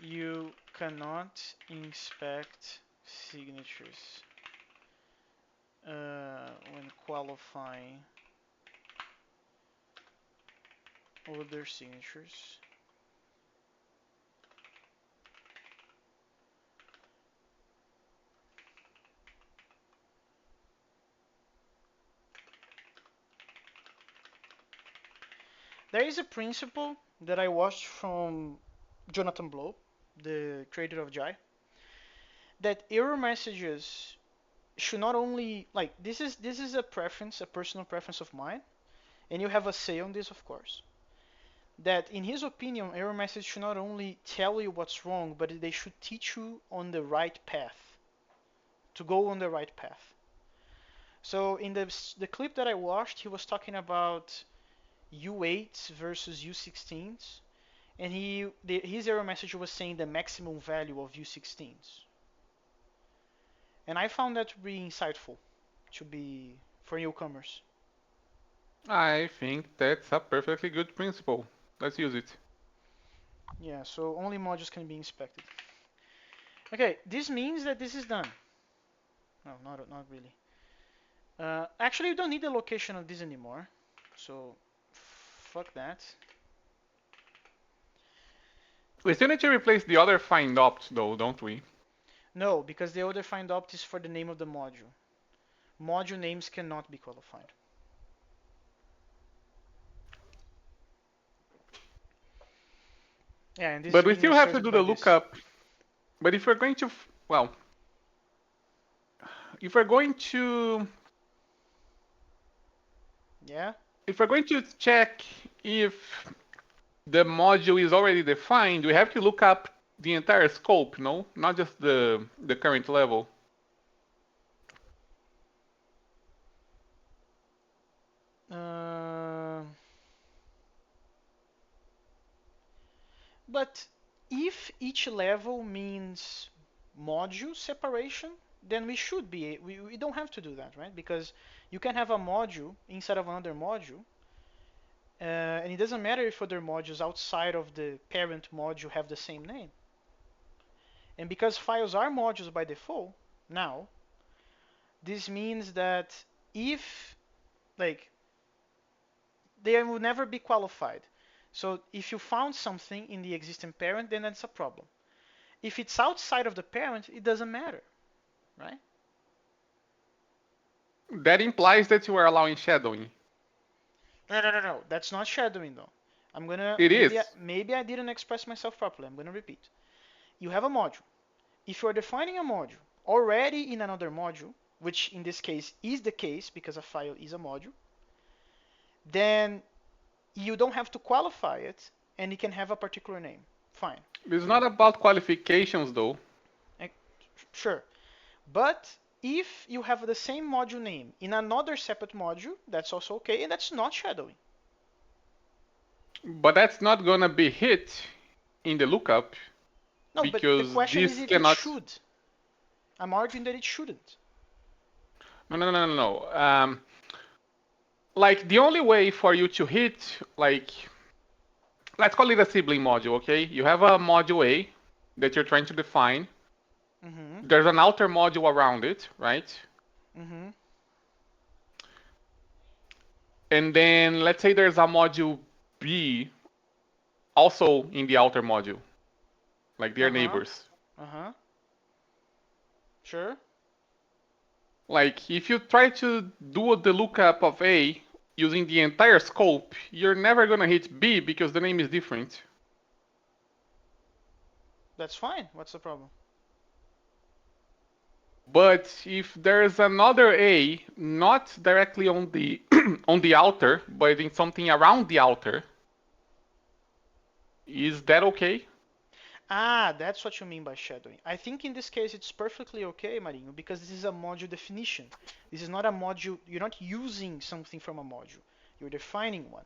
You cannot inspect signatures when qualifying other signatures. There is a principle that I watched from Jonathan Blow, the creator of Jai, that error messages should not only like this is a preference, a personal preference of mine, and you have a say on this, of course. That in his opinion, error messages should not only tell you what's wrong, but they should teach you on the right path, to go on the right path. So in the clip that I watched, he was talking about U8s versus U16s, and his error message was saying the maximum value of U16s, and I found that to be insightful, to be for newcomers. I think that's a perfectly good principle. Let's use it. Yeah, so only modules can be inspected. Okay, this means that this is done. No, not really. Actually, you don't need the location of this anymore, so fuck that. We still need to replace the other find opt though, don't we? No, because the other find opt is for the name of the module. module names cannot be qualified. Yeah, and this is But we being still have to asserted do by the this. lookup. But if we're going to, well, if we're going to, Yeah? if we're going to check if the module is already defined, we have to look up the entire scope, no? Not just the current level. Uh, but if each level means module separation, then we should be, we don't have to do that, right? Because you can have a module inside of another module, and it doesn't matter if other modules outside of the parent module have the same name. And because files are modules by default now, this means that if, like, they will never be qualified. So if you found something in the existing parent, then that's a problem. If it's outside of the parent, it doesn't matter, right? That implies that you are allowing shadowing. No. That's not shadowing though. I'm gonna It is. maybe I didn't express myself properly. I'm gonna repeat. You have a module. If you are defining a module already in another module, which in this case is the case because a file is a module, then you don't have to qualify it and it can have a particular name. Fine. It's not about qualifications though. Eh, Sure. But if you have the same module name in another separate module, that's also okay, and that's not shadowing. But that's not gonna be hit in the lookup No, but the because question is this if it cannot. should. I'm arguing that it shouldn't. No. Like the only way for you to hit, like, let's call it a sibling module, okay? You have a module A that you're trying to define. Mm-hmm. There's an outer module around it, right? Mm-hmm. And then let's say there's a module B also in the outer module, like they're Uh-huh. neighbors. Uh-huh. Sure. Like if you try to do the lookup of A using the entire scope, you're never gonna hit B because the name is different. That's fine. What's the problem? But if there's another A, not directly on the on the outer, but in something around the outer, is that okay? Ah, that's what you mean by shadowing. I think in this case it's perfectly okay, Marinho, because this is a module definition. This is not a module, you're not using something from a module. You're defining one.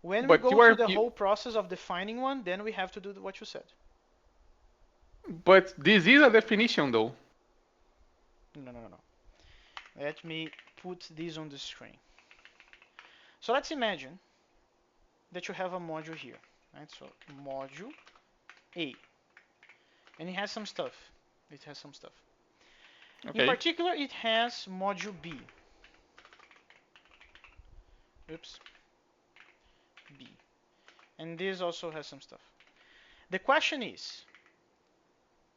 When we But go you through are the whole process of defining one, then we have to do what you said. but this is a definition though. No. Let me put this on the screen. So let's imagine that you have a module here, right? So module A, and it has some stuff. It has some stuff. In Okay. particular, it has module B. Oops, B. And this also has some stuff. The question is,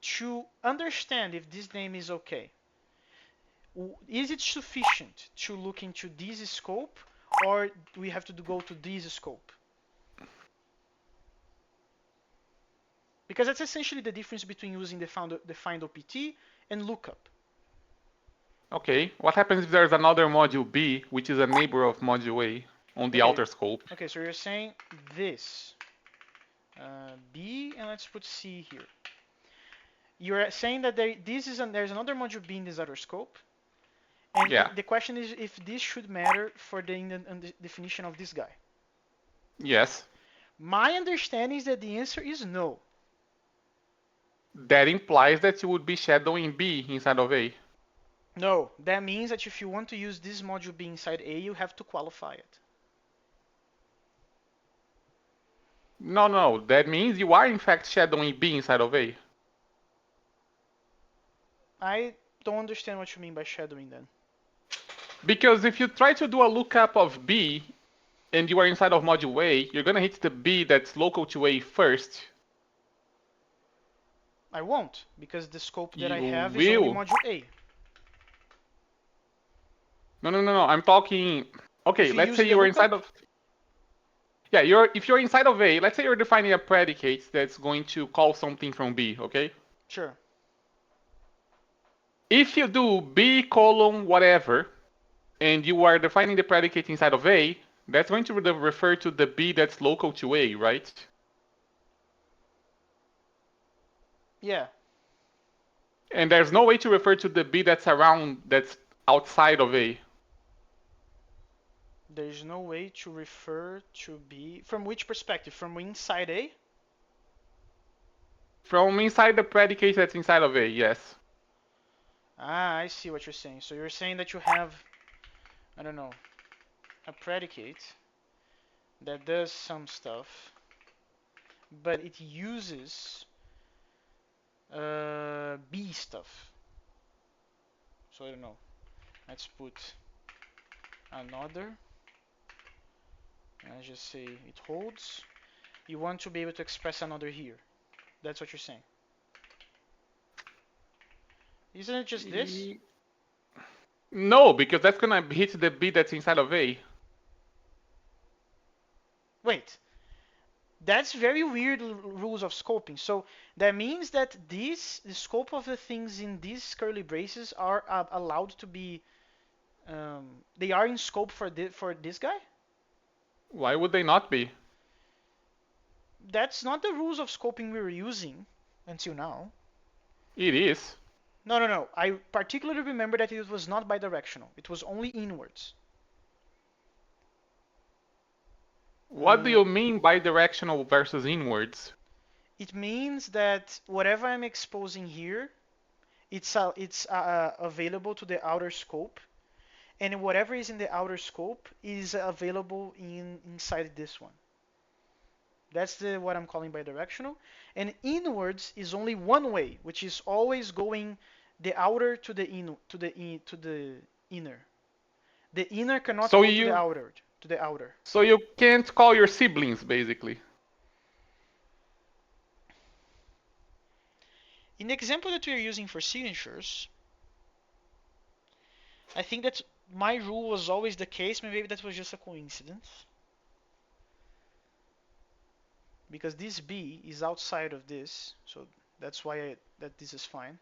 to understand if this name is okay, is it sufficient to look into this scope, or do we have to go to this scope? Because that's essentially the difference between using defined OPT and lookup. Okay. What happens if there's another module B, which is a neighbor of module A on the Okay, outer scope? okay, so you're saying this B, and let's put C here. You're saying that there's another module B in this other scope, and Yeah. the question is if this should matter for the definition of this guy. Yes. My understanding is that the answer is no. That implies that you would be shadowing B inside of A. No, that means that if you want to use this module B inside A, you have to qualify it. No. That means you are in fact shadowing B inside of A. I don't understand what you mean by shadowing then. Because if you try to do a lookup of B and you are inside of module A, you're gonna hit the B that's local to A first. I won't, because the scope that I You have is only will. module A. No. I'm talking. Okay, If you let's use say the you're lookup, inside of. Yeah, if you're inside of A, let's say you're defining a predicate that's going to call something from B, okay? sure. If you do B colon whatever, and you are defining the predicate inside of A, that's going to refer to the B that's local to A, right? Yeah. And there's no way to refer to the B that's outside of A. There's no way to refer to B. From which perspective? From inside A? From inside the predicate that's inside of A, yes. Ah, I see what you're saying. So you're saying that you have, I don't know, a predicate that does some stuff, but it uses B stuff. So I don't know. Let's put another. And I just say it holds. You want to be able to express another here. That's what you're saying. Isn't it just this? No, because that's gonna hit the B that's inside of A. Wait, that's very weird rules of scoping. So that means that the scope of the things in these curly braces are allowed to be, they are in scope for this guy. Why would they not be? That's not the rules of scoping we were using until now. It is. No, no, no. I particularly remember that it was not bidirectional. It was only inwards. What do Uh, you mean by directional versus inwards? it means that whatever I'm exposing here, it's available to the outer scope, and whatever is in the outer scope is available inside this one. That's what I'm calling bidirectional. And inwards is only one way, which is always going the outer to the inner. The inner cannot So go to the you outer. To the outer. so you can't call your siblings basically. In the example that we are using for signatures, I think that my rule was always the case. Maybe that was just a coincidence. Because this B is outside of this, so that's why that this is fine.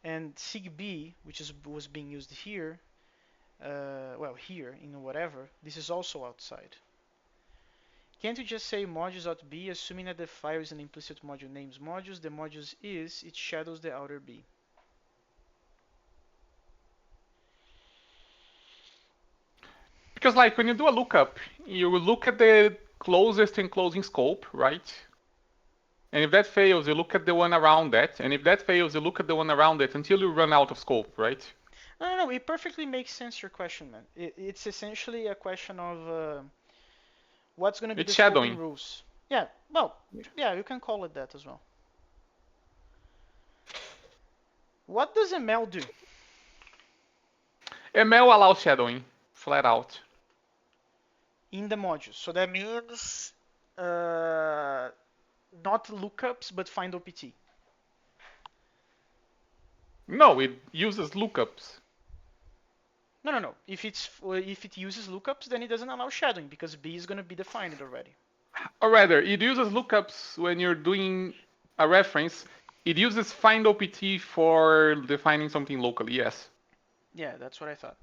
And sig B, which was being used here, well, here in whatever, this is also outside. Can't you just say modules.b, assuming that the file is an implicit module names modules, the modules is, it shadows the outer B. Because like when you do a lookup, you look at the closest enclosing scope, right? And if that fails, you look at the one around that, and if that fails, you look at the one around it until you run out of scope, right? No, no, no, it perfectly makes sense, your question, man. It's essentially a question of what's going to be It's the scoping shadowing. rules. Yeah, well, yeah, you can call it that as well. What does ML do? ML allows shadowing, flat out. In the modules? So that means uh, not lookups, but find OPT. No, it uses lookups. No, no, no. If it uses lookups, then it doesn't allow shadowing because B is going to be defined already. Or rather, it uses lookups when you're doing a reference. It uses find OPT for defining something locally, yes. Yeah, that's what I thought.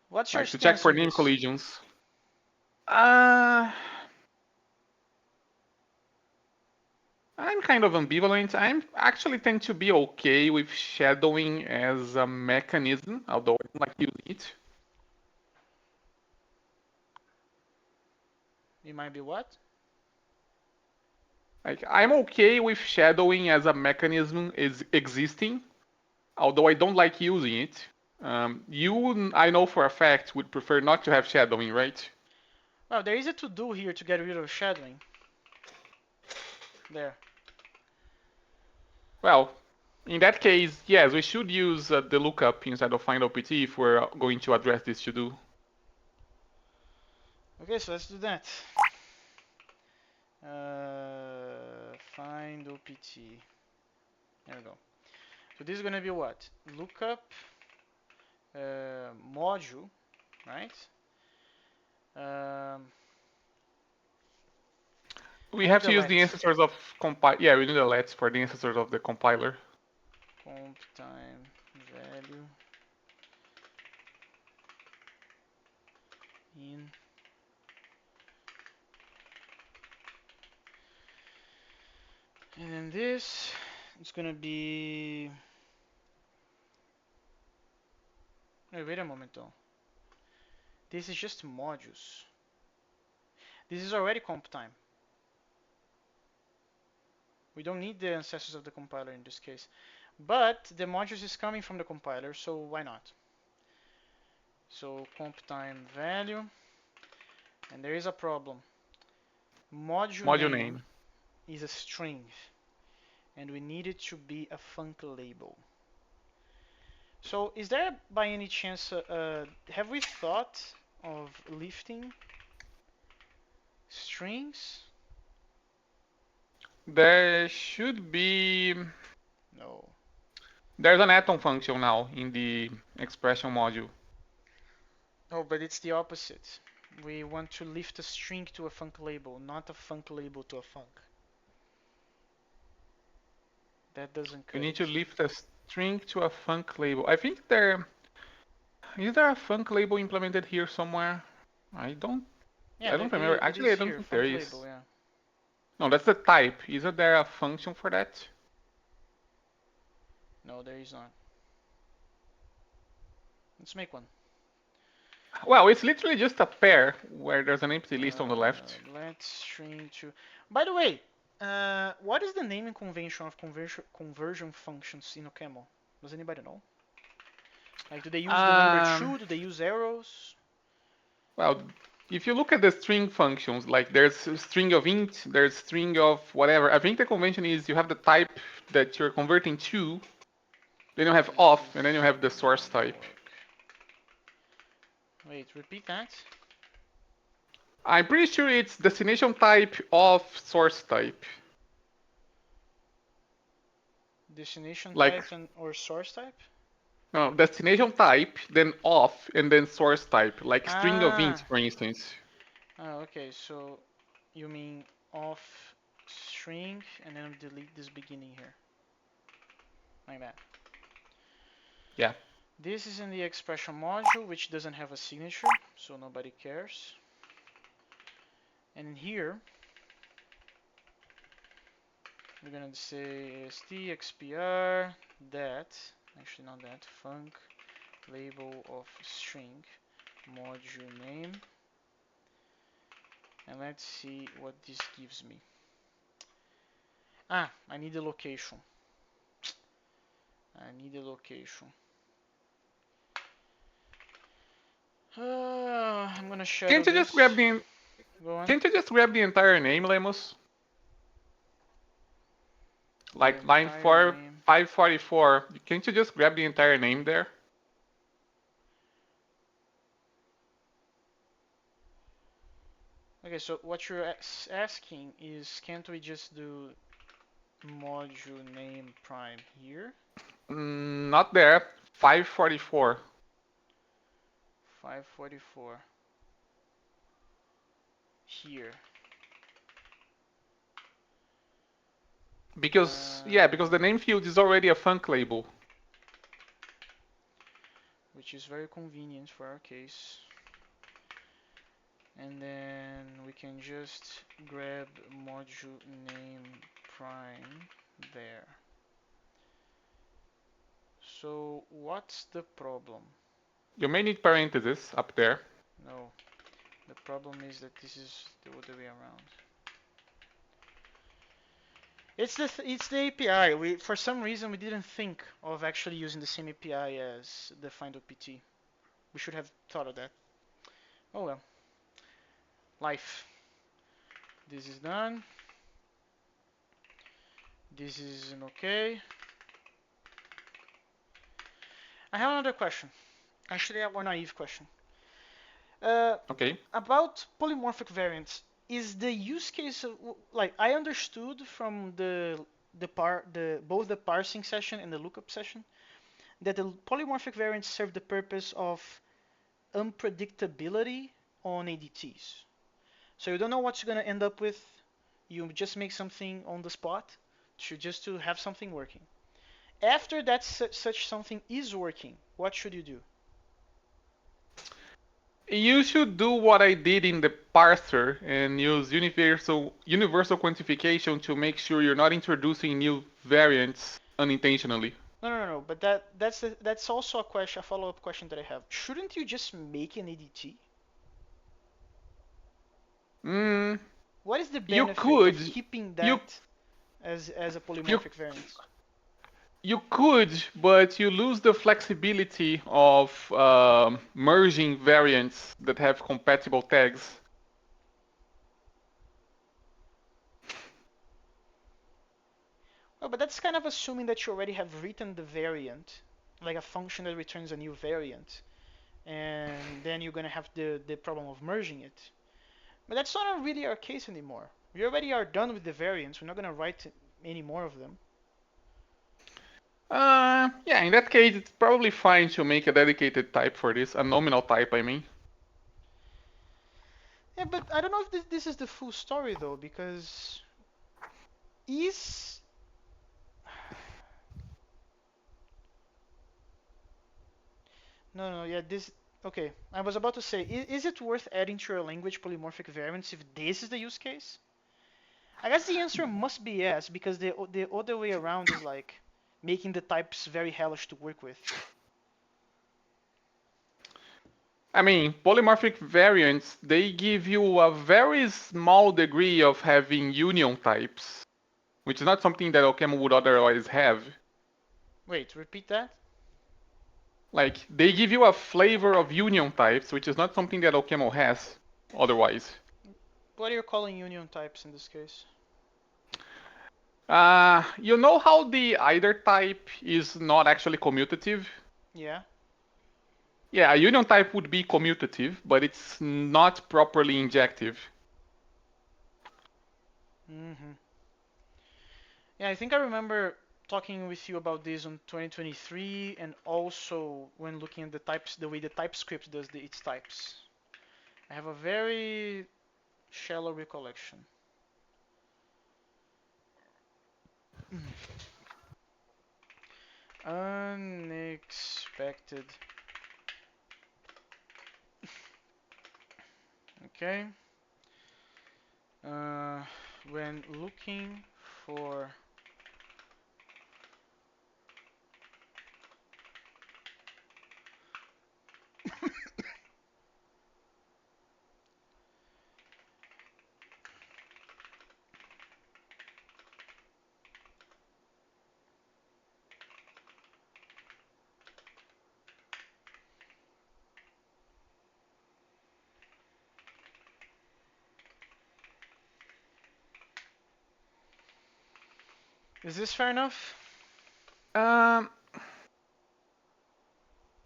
What's your Like to check stance for on name this? collisions. Uh, I'm kind of ambivalent. I actually tend to be okay with shadowing as a mechanism, although I don't like using it. It might be what? Like I'm okay with shadowing as a mechanism is existing, although I don't like using it. You, I know for a fact, would prefer not to have shadowing, right? Well, there is a to-do here to get rid of shadowing. There. Well, in that case, yes, we should use the lookup instead of find OPT if we're going to address this to do. Okay, so let's do that. Find OPT. There we go. So this is going to be what? Lookup module, right? Um, We I need have the to use the let ancestors of compile. Yeah, we need a let for the ancestors of the compiler. comp time value in, and then this it's gonna be. Wait a moment though. This is just modules. This is already comp time. We don't need the ancestors of the compiler in this case. But the modules is coming from the compiler, so why not? So comp time value, and there is a problem. Module Module name name. is a string, and we need it to be a func label. So is there by any chance, have we thought of lifting strings? There should be. No. There's an atom function now in the expression module. Oh, but it's the opposite. We want to lift a string to a func label, not a func label to a func. That doesn't You cut need to it. lift a string to a func label. I think there is there a func label implemented here somewhere? I don't Yeah, I don't it, remember. it Actually, is I don't here, think there func is. label, yeah. No, that's the type. Isn't there a function for that? No, there is not. Let's make one. Well, it's literally just a pair where there's an empty list on the left. Let's string to. By the way, what is the naming convention of conversion functions in OCaml? Does anybody know? Like, do they use the number Um, true? Do they use arrows? well, if you look at the string functions, like there's a string of int, there's string of whatever. I think the convention is you have the type that you're converting to, then you have This off, is and then you have the source gonna type. work. Wait, repeat that. I'm pretty sure it's destination type of source type. Destination Like, type and or source type? no, destination type, then off, and then source type. Like string of int, Ah, for instance. okay. So you mean off string and then delete this beginning here, like that. Yeah. This is in the expression module, which doesn't have a signature, so nobody cares. And in here, we're gonna say stxpr that, actually not that, func label of string module name, and let's see what this gives me. Ah, I need the location. I need the location. I'm gonna shadow Can't you just grab this. the Go on. Can't you just grab the entire name, Lemus? The Like line entire 4, name. 544. Can't you just grab the entire name there? Okay, so what you're asking is, can't we just do module name prime here? Not there. 544. 544 here. Because, yeah, because the name field is already a func label. Which is very convenient for our case. And then we can just grab module name prime there. So what's the problem? You may need parentheses up there. No, the problem is that this is the other way around. It's the API. We for some reason we didn't think of actually using the same API as the find.pt. We should have thought of that. Oh well, life. This is done. This is an okay. I have another question. Actually, a more naive question. Uh, Okay. about polymorphic variants, is the use case like I understood from the both the parsing session and the lookup session that the polymorphic variants serve the purpose of unpredictability on ADTs. So you don't know what you're going to end up with. You just make something on the spot just to have something working. After that such something is working, what should you do? You should do what I did in the parser and use universal quantification to make sure you're not introducing new variants unintentionally. No. But that's also a question, a follow-up question that I have. Shouldn't you just make an ADT? Mm, What is the you benefit of could, keeping you that as a you polymorphic variant? you could, but you lose the flexibility of merging variants that have compatible tags. Well, but that's kind of assuming that you already have written the variant, like a function that returns a new variant, and then you're gonna have the problem of merging it. But that's not really our case anymore. We already are done with the variants. We're not gonna write any more of them. Yeah, in that case, it's probably fine to make a dedicated type for this, a nominal type, I mean. Yeah, but I don't know if this is the full story though, because is no, yeah, this okay. I was about to say, is it worth adding to your language polymorphic variants if this is the use case? I guess the answer must be yes, because the other way around is like making the types very hellish to work with. I mean, polymorphic variants, they give you a very small degree of having union types, which is not something that OCaml would otherwise have. Wait, repeat that? Like, they give you a flavor of union types, which is not something that OCaml has otherwise. What are you calling union types in this case? You know how the either type is not actually commutative? Yeah. Yeah, a union type would be commutative, but it's not properly injective. Mm-hmm. Yeah, I think I remember talking with you about this on 2023, and also when looking at the types, the way the TypeScript does its types. I have a very shallow recollection. Unexpected. Okay. Uh, when looking for is this fair enough? Um,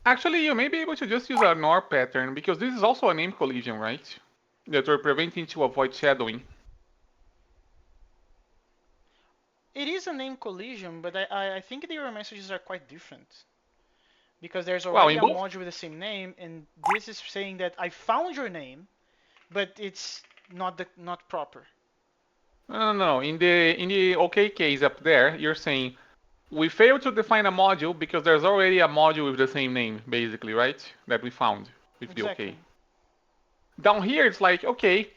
Actually, you may be able to just use a NOR pattern, because this is also a name collision, right? That we're preventing to avoid shadowing. It is a name collision, but I think the error messages are quite different. Because there's Well, already in a both. module with the same name, and this is saying that I found your name, but it's not proper. No. In the OK case up there, you're saying we failed to define a module because there's already a module with the same name, basically, right? That we found with the OK. Exactly. Down here, it's like, okay,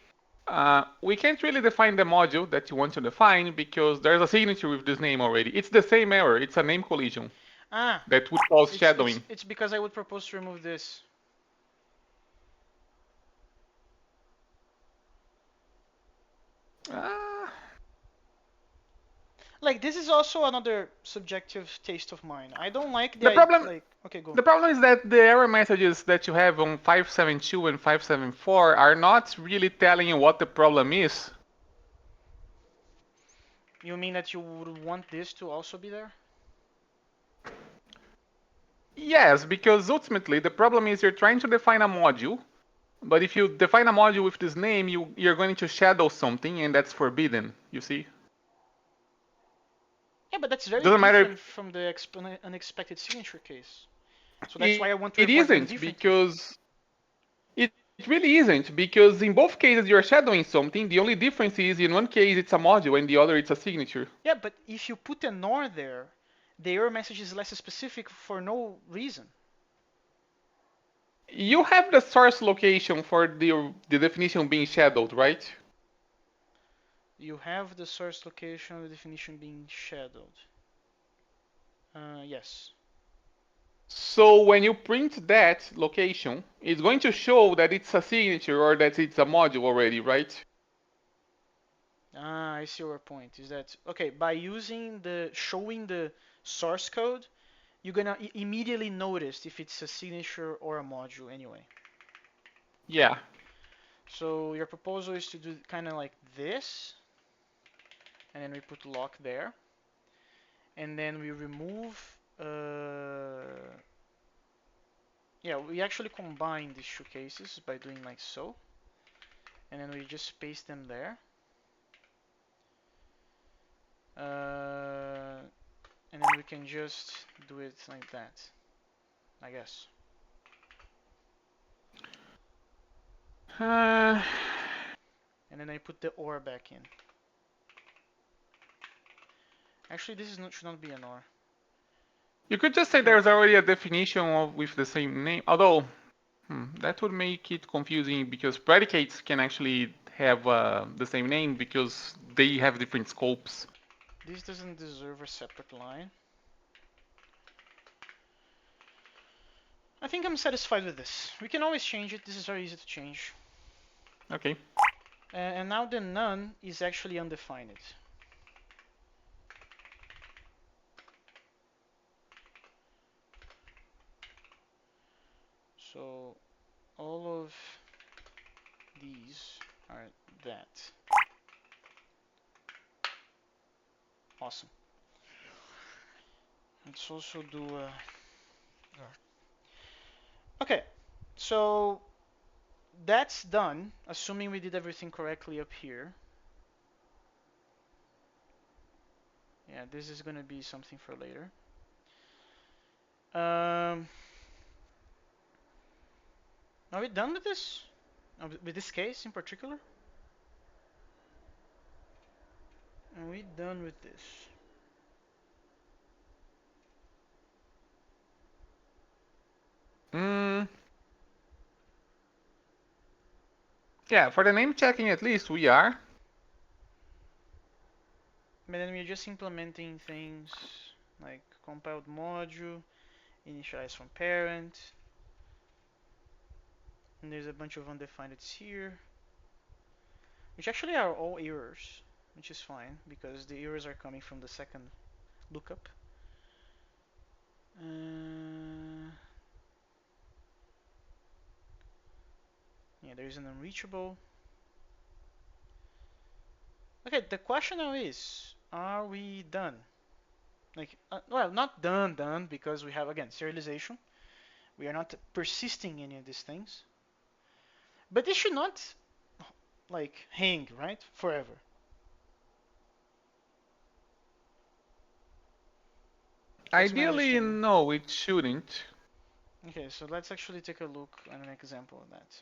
we can't really define the module that you want to define because there's a signature with this name already. It's the same error. It's a name collision Ah, that would cause it's shadowing. it's because I would propose to remove this. Uh, Like this is also another subjective taste of mine. I don't like the problem like okay, go. The problem is that the error messages that you have on 572 and 574 are not really telling you what the problem is. You mean that you would want this to also be there? Yes, because ultimately the problem is you're trying to define a module, but if you define a module with this name, you're going to shadow something, and that's forbidden, you see? Yeah, but that's It very doesn't matter. different from the unexpected signature case. So that's It, why I want to it report them isn't differently. because it really isn't because in both cases you're shadowing something. The only difference is in one case it's a module and the other it's a signature. Yeah, but if you put an OR there, the error message is less specific for no reason. You have the source location for the definition being shadowed, right? You have the source location of the definition being shadowed. Yes. So when you print that location, it's going to show that it's a signature or that it's a module already, right? Ah, I see your point. Is that okay? By using the showing the source code, you're gonna immediately notice if it's a signature or a module anyway. Yeah. So your proposal is to do kind of like this, and then we put lock there, and then we remove. Yeah, we actually combine these two cases by doing like so, and then we just paste them there. And then we can just do it like that, I guess. Uh, And then I put the OR back in. Actually, this is not, should not be an OR. you could just say Here, there's already a definition of with the same name, although that would make it confusing because predicates can actually have the same name because they have different scopes. this doesn't deserve a separate line. I think I'm satisfied with this. We can always change it. This is very easy to change. Okay. And now the none is actually undefined. So all of these are that. Awesome. Let's also do a... Okay, so that's done, assuming we did everything correctly up here. Yeah, this is gonna be something for later. Um, are we done with this? With this case in particular? Are we done with this? Mm, yeah, for the name checking at least we are. But then we're just implementing things like compiled module, initialize from parent, and there's a bunch of undefined here, which actually are all errors, which is fine because the errors are coming from the second lookup. Yeah, there's an unreachable. Okay, the question now is, are we done? Like, well, not done because we have again serialization. We are not persisting any of these things. But this should not like hang, right? Forever. That's my Ideally, understanding. no, it shouldn't. Okay, so let's actually take a look at an example of that.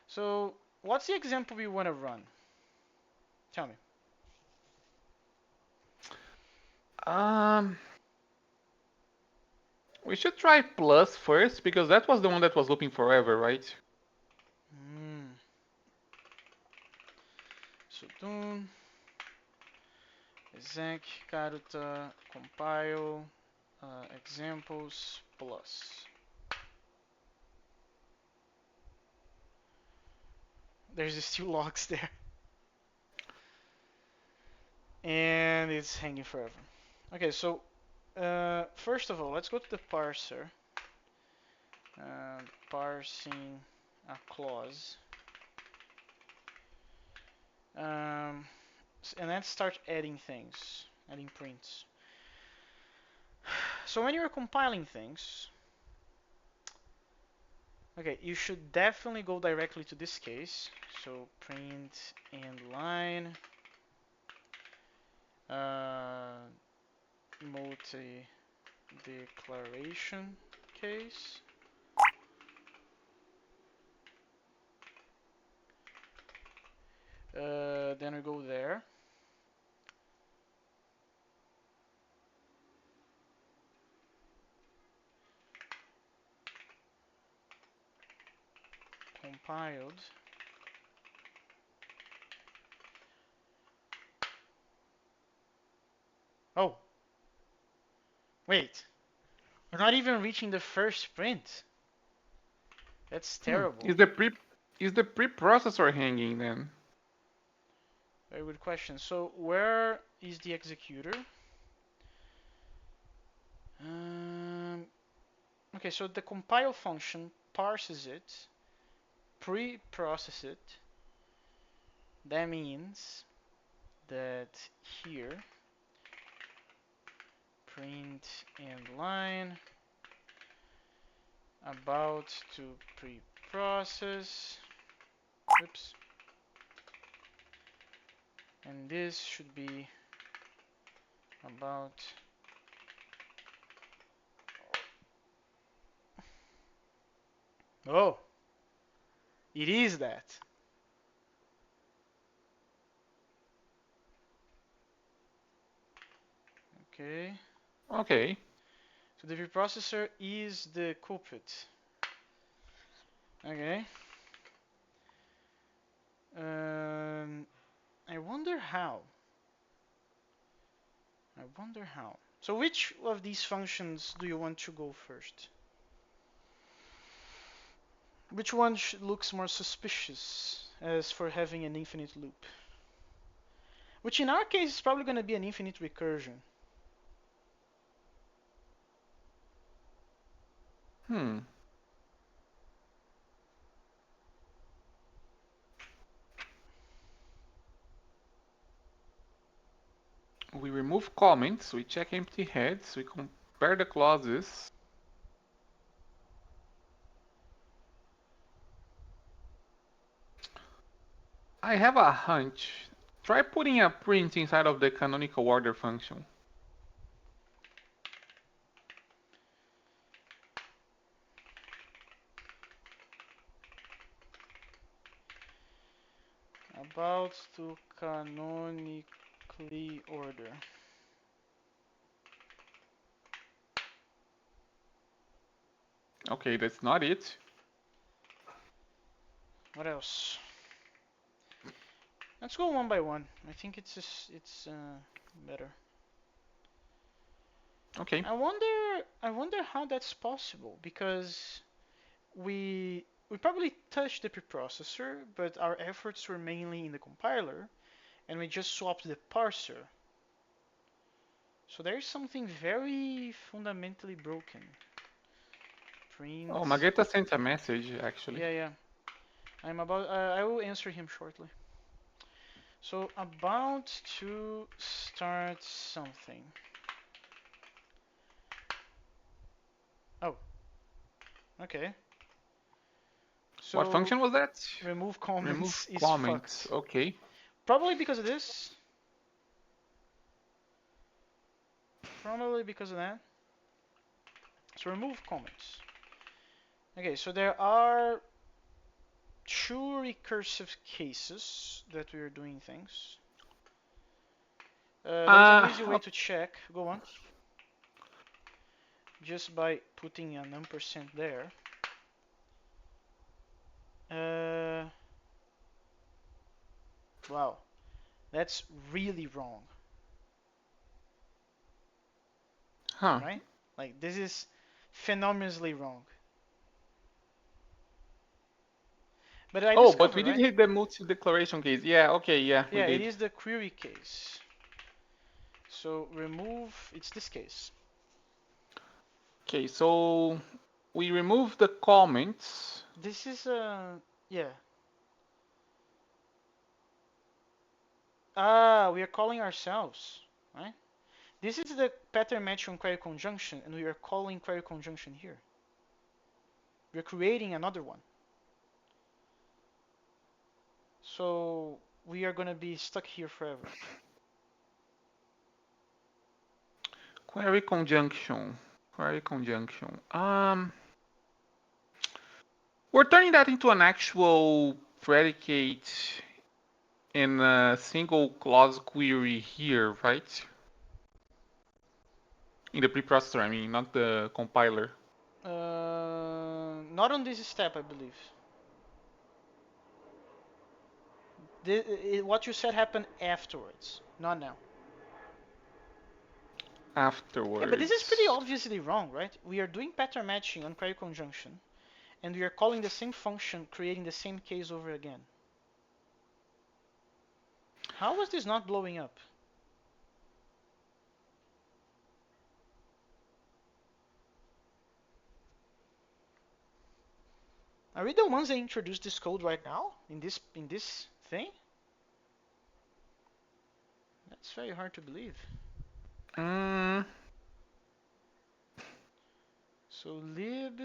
So, what's the example we want to run? Tell me. Um, we should try plus first because that was the one that was looping forever, right? Hmm. So, done. Exec, Karuta, compile, examples, plus. There's just two logs there. And it's hanging forever. Okay, so first of all, let's go to the parser. Parsing a clause. Um, and let's start adding things, adding prints. So when you're compiling things, okay, you should definitely go directly to this case. So print end line. Uh, a declaration case. Then we go there. Compiled. Oh, wait. We're not even reaching the first sprint. That's terrible. Is the preprocessor hanging then? Very good question. So where is the executor? Um, okay, so the compile function parses it, pre-processes it. That means that here print end line about to pre-process. Oops. And this should be about oh, it is that. Okay. Okay. So the preprocessor is the culprit. Okay. I wonder how. I wonder how. So which of these functions do you want to go first? Which one looks more suspicious as for having an infinite loop? Which in our case is probably going to be an infinite recursion. Hmm. We remove comments, we check empty heads, we compare the clauses. I have a hunch. Try putting a print inside of the canonical order function. About to canonically order. Okay, that's not it. What else? Let's go one by one. I think it's better. Okay. I wonder how that's possible because we probably touched the preprocessor, but our efforts were mainly in the compiler, and we just swapped the parser. So there is something very fundamentally broken. Oh, Print. Magenta sent a message actually. Yeah, yeah. I will answer him shortly. So about to start something. Oh, okay. What So function was that? remove Remove comments is comments. fucked. Okay. Probably because of this. Probably because of that. So remove comments. Okay, so there are two recursive cases that we are doing things. There's an easy way to check. Go on. Just by putting an ampersand there. Wow, that's really wrong, huh. right? Like this is phenomenally wrong. But I Oh, but discovered, we did right? hit the multi-declaration case. Yeah, okay, yeah, we Yeah, it did. is the query case. So remove, it's this case. Okay, so we remove the comments. This is yeah. We are calling ourselves, right? This is the pattern matching query conjunction, and we are calling query conjunction here. We're creating another one. So we are gonna be stuck here forever. Query conjunction. Query conjunction. We're turning that into an actual predicate in a single clause query here, right? In the preprocessor, I mean, not the compiler. Not on this step, I believe. What you said happened afterwards, not now. Yeah, but this is pretty Afterwards. obviously wrong, right? We are doing pattern matching on query conjunction, and we are calling the same function, creating the same case over again. How was this not blowing up? Are we the ones that introduced this code right now in this thing? That's very hard to believe. Mm, So lib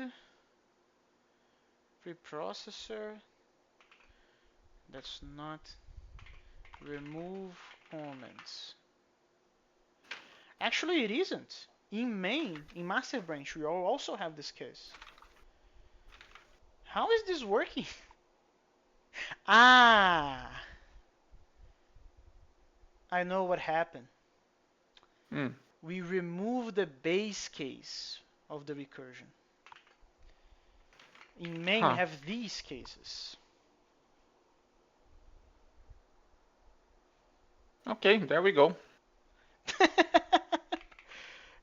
preprocessor, that's not remove comments. Actually, it isn't. In main, in master branch, we also have this case. How is this working? Ah, I know what happened. mm, We remove the base case of the recursion. In main, we huh. have these cases. Okay, there we go.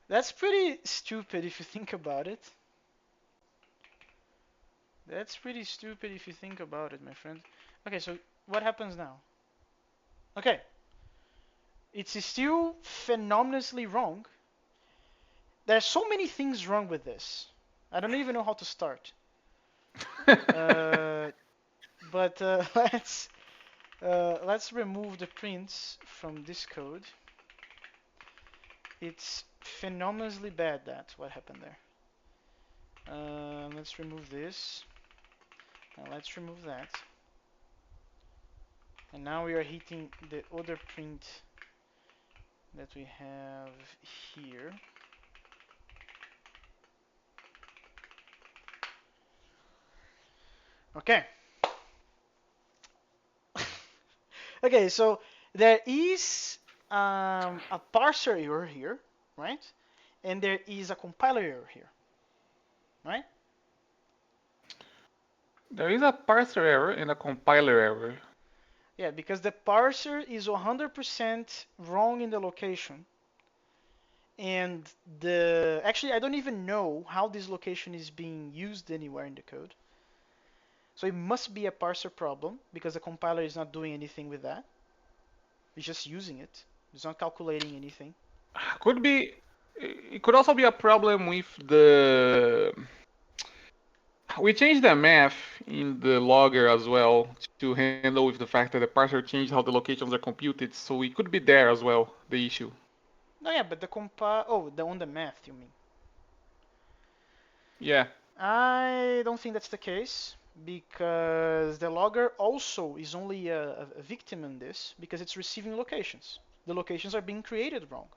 That's pretty stupid if you think about it. That's pretty stupid if you think about it, my friend. Okay, so what happens now? Okay, it's still phenomenally wrong. There's so many things wrong with this. I don't even know how to start. Uh, but let's remove the prints from this code. It's phenomenally bad. That's what happened there. Let's remove this. And let's remove that. And now we are hitting the other print that we have here. Okay. Okay, so there is a parser error here, right? And there is a compiler error here, right? There is a parser error and a compiler error. Yeah, because the parser is 100% wrong in the location. And actually, I don't even know how this location is being used anywhere in the code. So it must be a parser problem because the compiler is not doing anything with that. It's just using it. It's not calculating anything. Could be. It could also be a problem with the. We changed the math in the logger as well to handle with the fact that the parser changed how the locations are computed, so it could be there as well, the issue. No, yeah, but on the math, you mean? Yeah. I don't think that's the case because the logger also is only a victim in this because it's receiving locations. The locations are being created wrong.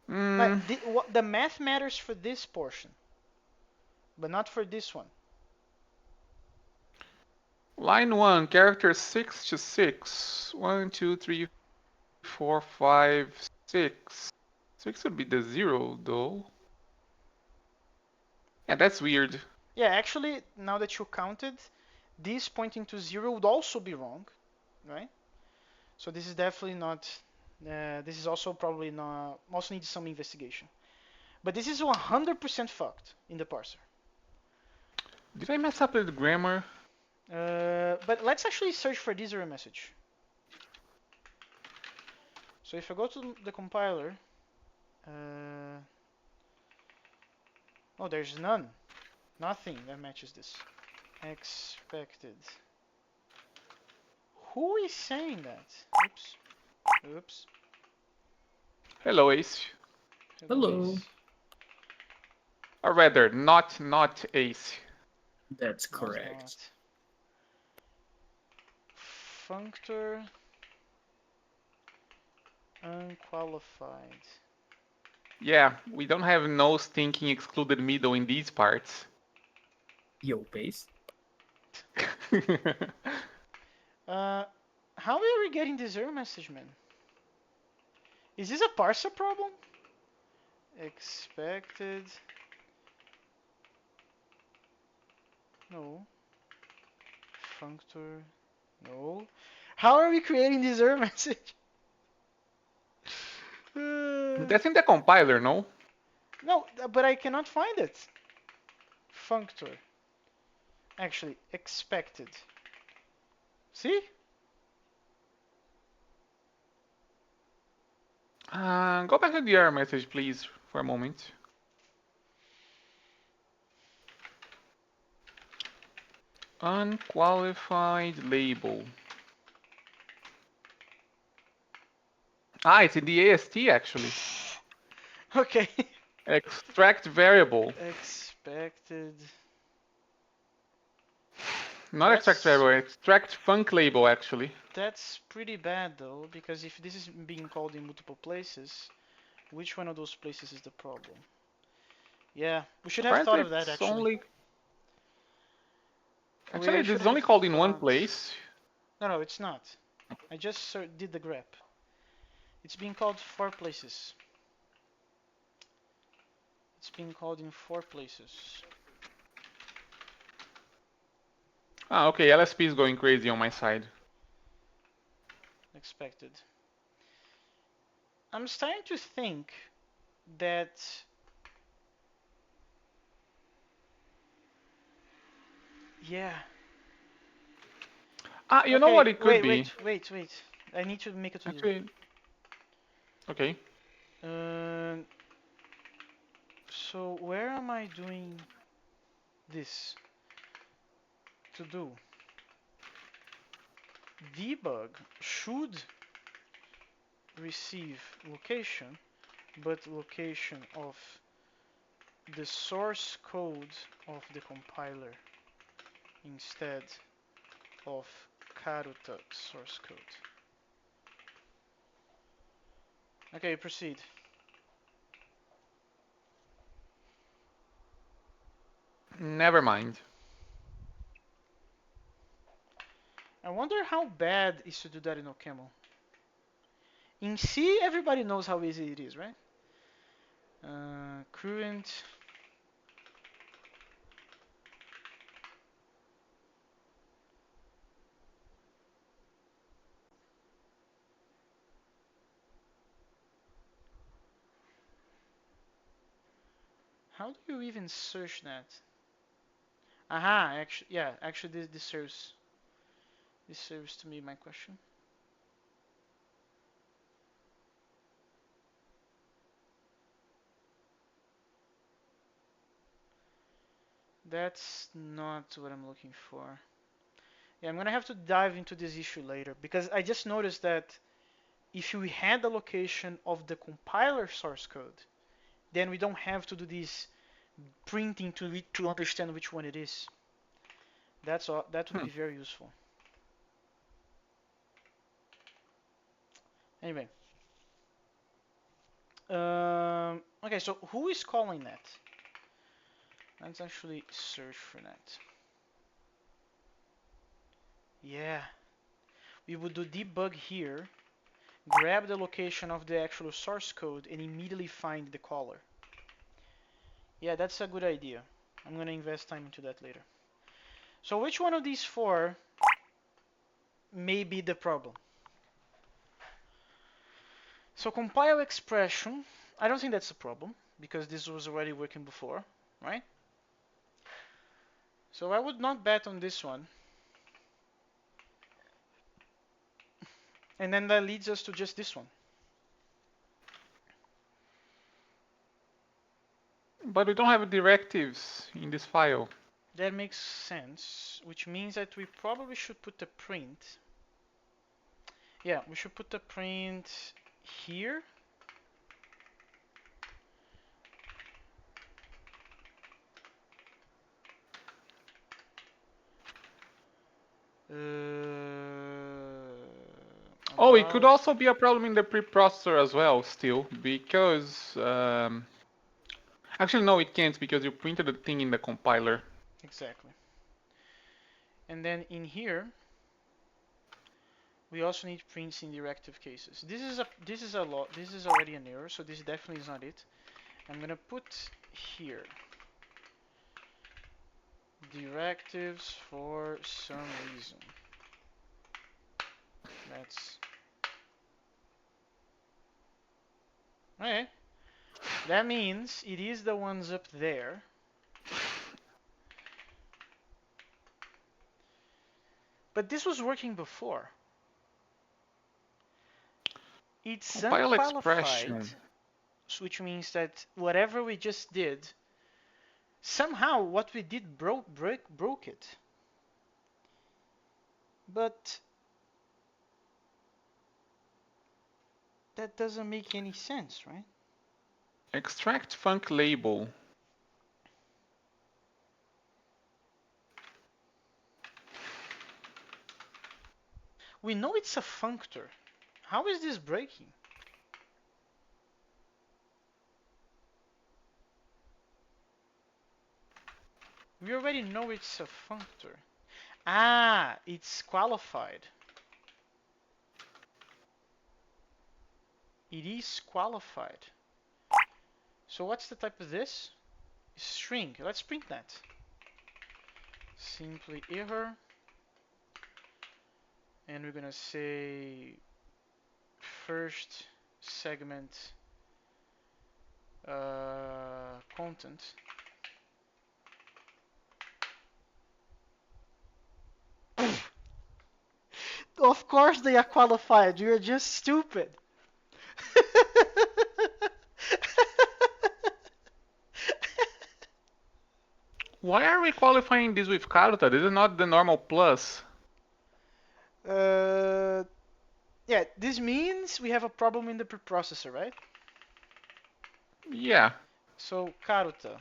Mm, Like the math matters for this portion, but not for this one. line 1, character 6 to 6. 1, 2, 3, 4, 5, 6. 6 would be the 0, though. Yeah, that's weird. Yeah, actually, now that you counted, this pointing to 0 would also be wrong, right? So this is definitely not. This is also probably not. Also needs some investigation. But this is 100% fucked in the parser. Did I mess up with the grammar? But let's actually search for this error message. So if I go to the compiler, uh, oh, there's none. Nothing that matches this. Expected. Who is saying that? Oops. Oops. Hello, Ace. Hello, Hello. Ace. Or rather, not Ace. That's Was correct. not. Functor Unqualified. Yeah, we don't have no stinking excluded middle in these parts. Yo, paste. How are we getting this error message, man? Is this a parser problem? Expected. No. Functor. No. How are we creating this error message? That's in the compiler, no? No, but I cannot find it. Functor. Actually, expected. See? Go back to the error message, please, for a moment. Unqualified label. Ah, it's in the AST actually. Okay. Extract variable. Expected. Not extract That's variable, extract func label actually. that's pretty bad though, because if this is being called in multiple places, which one of those places is the problem? Yeah, we should have thought Apparently of that it's actually. only... We Actually, this should is have only called in one thought. place. No, it's not. I just did the grep. It's being called 4 places. It's being called in 4 places. Ah, okay, LSP is going crazy on my side. Expected. I'm starting to think that yeah. Ah, you know Okay, what it could wait, be? wait, wait, wait. I need to make a to do. Actually, okay. Um, so where am I doing this to do? Debug should receive location, but location of the source code of the compiler instead of Karuta source code. Okay, proceed. Never mind. I wonder how bad is to do that in OCaml. In C, everybody knows how easy it is, right? Current. How do you even search that? Aha, actually, yeah, actually this serves to me my question. That's not what I'm looking for. Yeah, I'm gonna have to dive into this issue later because I just noticed that if we had the location of the compiler source code, then we don't have to do this printing to understand which one it is. That's all. That would Hmm. be very useful. Anyway, okay. So who is calling that? Let's actually search for that. Yeah, we would do debug here, grab the location of the actual source code, and immediately find the caller. Yeah, that's a good idea. I'm gonna invest time into that later. So which one of these 4 may be the problem? So compile expression, I don't think that's a problem because this was already working before, right? So I would not bet on this one. And then that leads us to just this one. But we don't have directives in this file. That makes sense, which means that we probably should put a print. Yeah, we should put a print here. Uh, Oh, it could about also be a problem in the preprocessor as well, still, because actually no, it can't because you printed the thing in the compiler. exactly. And then in here, we also need prints in directive cases. This is already an error, so this definitely is not it. I'm gonna put here directives for some reason. That's okay. That means it is the ones up there. But this was working before. It's Compile unqualified, expression. which means that whatever we just did, somehow what we did broke it. But that doesn't make any sense, right? Extract func label. We know it's a functor. How is this breaking? We already know it's a functor. Ah, it's qualified. It is qualified. So what's the type of this? String. Let's print that. Simply error. And we're gonna say first segment content. Of course they are qualified. You're just stupid. Why are we qualifying this with Karuta? This is not the normal plus. uh, yeah, this means we have a problem in the preprocessor, right? Yeah. So Karuta.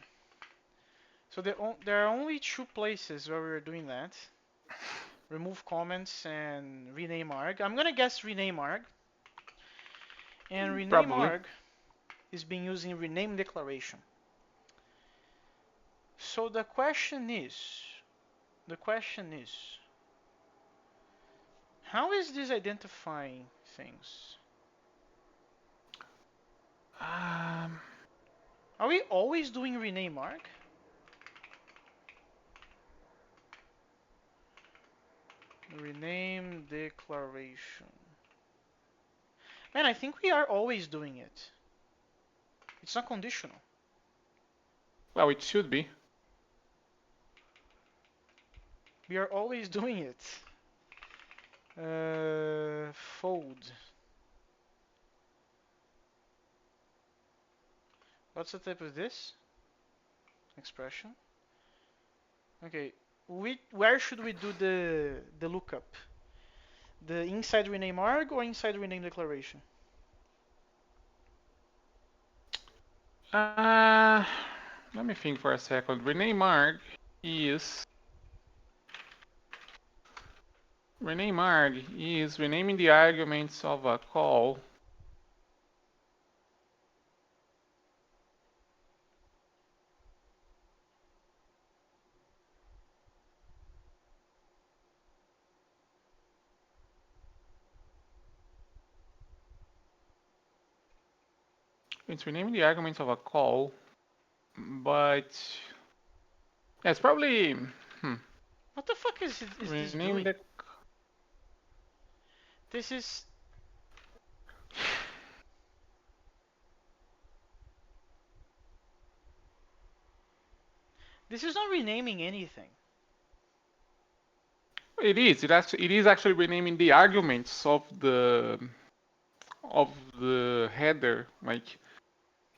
So there are only two places where we're doing that. Remove comments and rename arg. I'm gonna guess rename arg. And rename Probably. arg is being used in rename declaration. So the question is, how is this identifying things? Um, Are we always doing rename arg? Rename declaration. Man, I think we are always doing it. It's not conditional. well, it should be. We are always doing it. Fold. What's the type of this? Expression. Okay. Where should we do the lookup? The inside rename arg or inside rename declaration? Uh, Let me think for a second. Rename arg is renaming the arguments of a call. It's renaming the arguments of a call, but yeah, it's probably What the fuck is this rename doing? the. This is this is not renaming anything. It is. It is actually renaming the arguments of the header. Like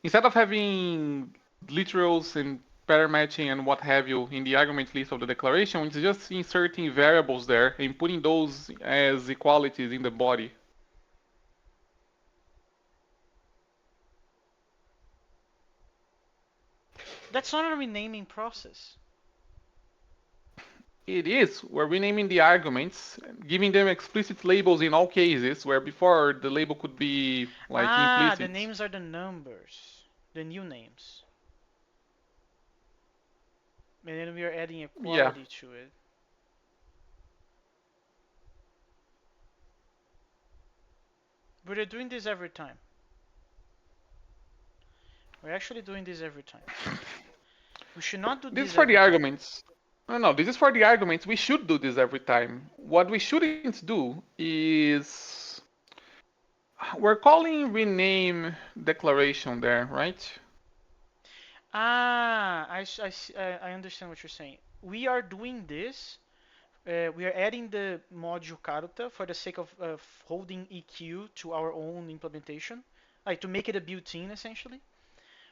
instead of having literals and pattern matching and what have you in the argument list of the declaration, it's just inserting variables there and putting those as equalities in the body. That's not a renaming process. It is. We're renaming the arguments, giving them explicit labels in all cases, where before the label could be like Ah, the implicit. names are the numbers, the new names. And then we are adding a Yeah. quality to it. We're doing this every time. We're actually doing this every time. We should not do This is this for the every time. arguments. No, this is for the arguments. We should do this every time. What we shouldn't do is we're calling rename declaration there, right? Ah, I understand what you're saying. We are doing this. We are adding the module Karuta for the sake of holding EQ to our own implementation, to make it a built-in essentially.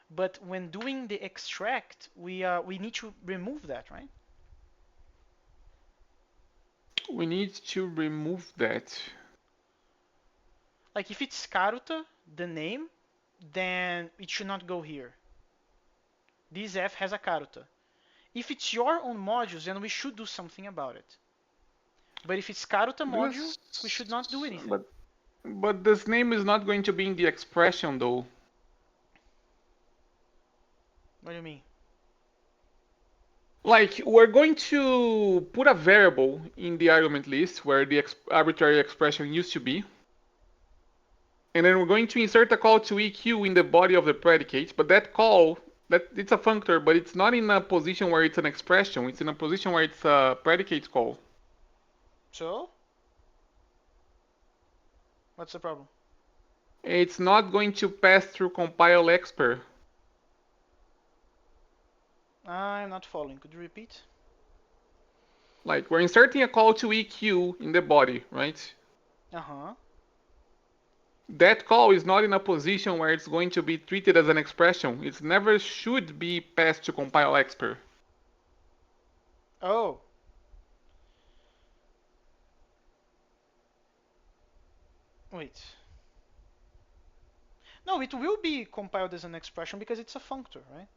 But when doing the extract, we need to remove that, right? We need to remove that. Like if it's Karuta, the name, then it should not go here. This F has a Karuta. If it's your own modules, then we should do something about it. But if it's Karuta module, This, we should not do anything. but this name is not going to be in the expression though. What do you mean? Like, we're going to put a variable in the argument list where the arbitrary expression used to be. And then we're going to insert a call to EQ in the body of the predicate. But that call, it's a functor, but it's not in a position where it's an expression. It's in a position where it's a predicate call. So, what's the problem? It's not going to pass through compile expr. I'm not following. Could you repeat? Like, we're inserting a call to EQ in the body, right? Uh-huh. That call is not in a position where it's going to be treated as an expression. It never should be passed to compile expr. Oh. Wait. No, it will be compiled as an expression because it's a functor, right?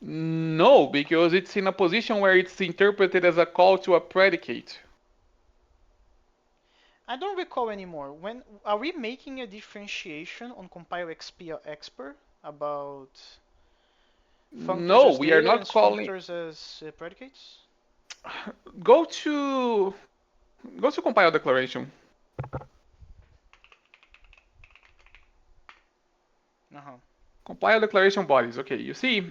No, because it's in a position where it's interpreted as a call to a predicate. I don't recall anymore. When are we making a differentiation on compile XP or expr about functors No, as we are data and not calling. functors as predicates? Go to compile declaration. Uh-huh. Compile declaration bodies. Okay, you see,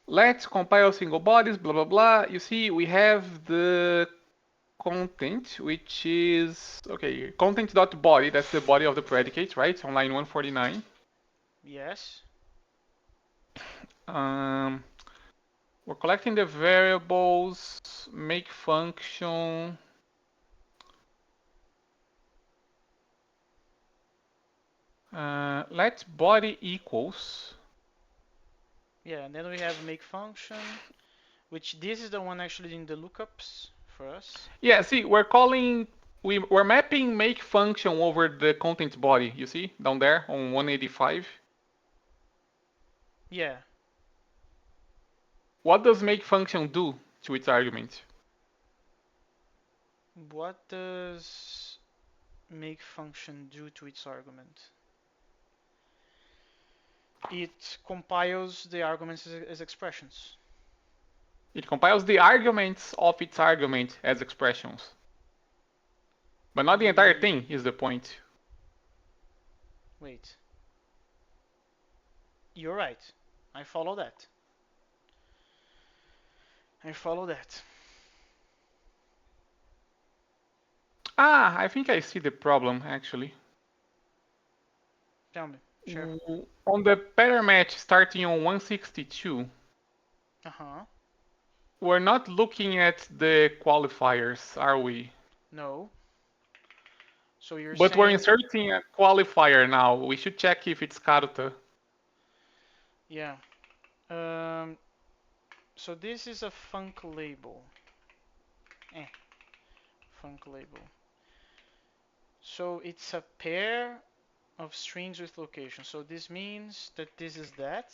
let's compile single bodies. Blah blah blah. You see, we have the content, which is okay. Content.body. That's the body of the predicate, right? On line 149. Yes. Um, we're collecting the variables, make function. Let body equals. Yeah, and then we have make function, which this is the one actually in the lookups for us. Yeah, see, we're mapping make function over the content body. You see down there on 185. Yeah. What does make function do to its argument? What does make function do to its argument? It compiles the arguments as expressions. It compiles the arguments of its argument as expressions, but not the entire thing. Is the point? Wait. You're right. I follow that. I follow that. Ah, I think I see the problem actually. Tell me. Sure. On the pattern match starting on 162, Uh-huh. we're not looking at the qualifiers, are we? No. So you're But we're saying, inserting a qualifier now. We should check if it's Karuta. yeah. Um, so this is a func label. Eh, func label. So it's a pair of strings with location. So this means that this is that.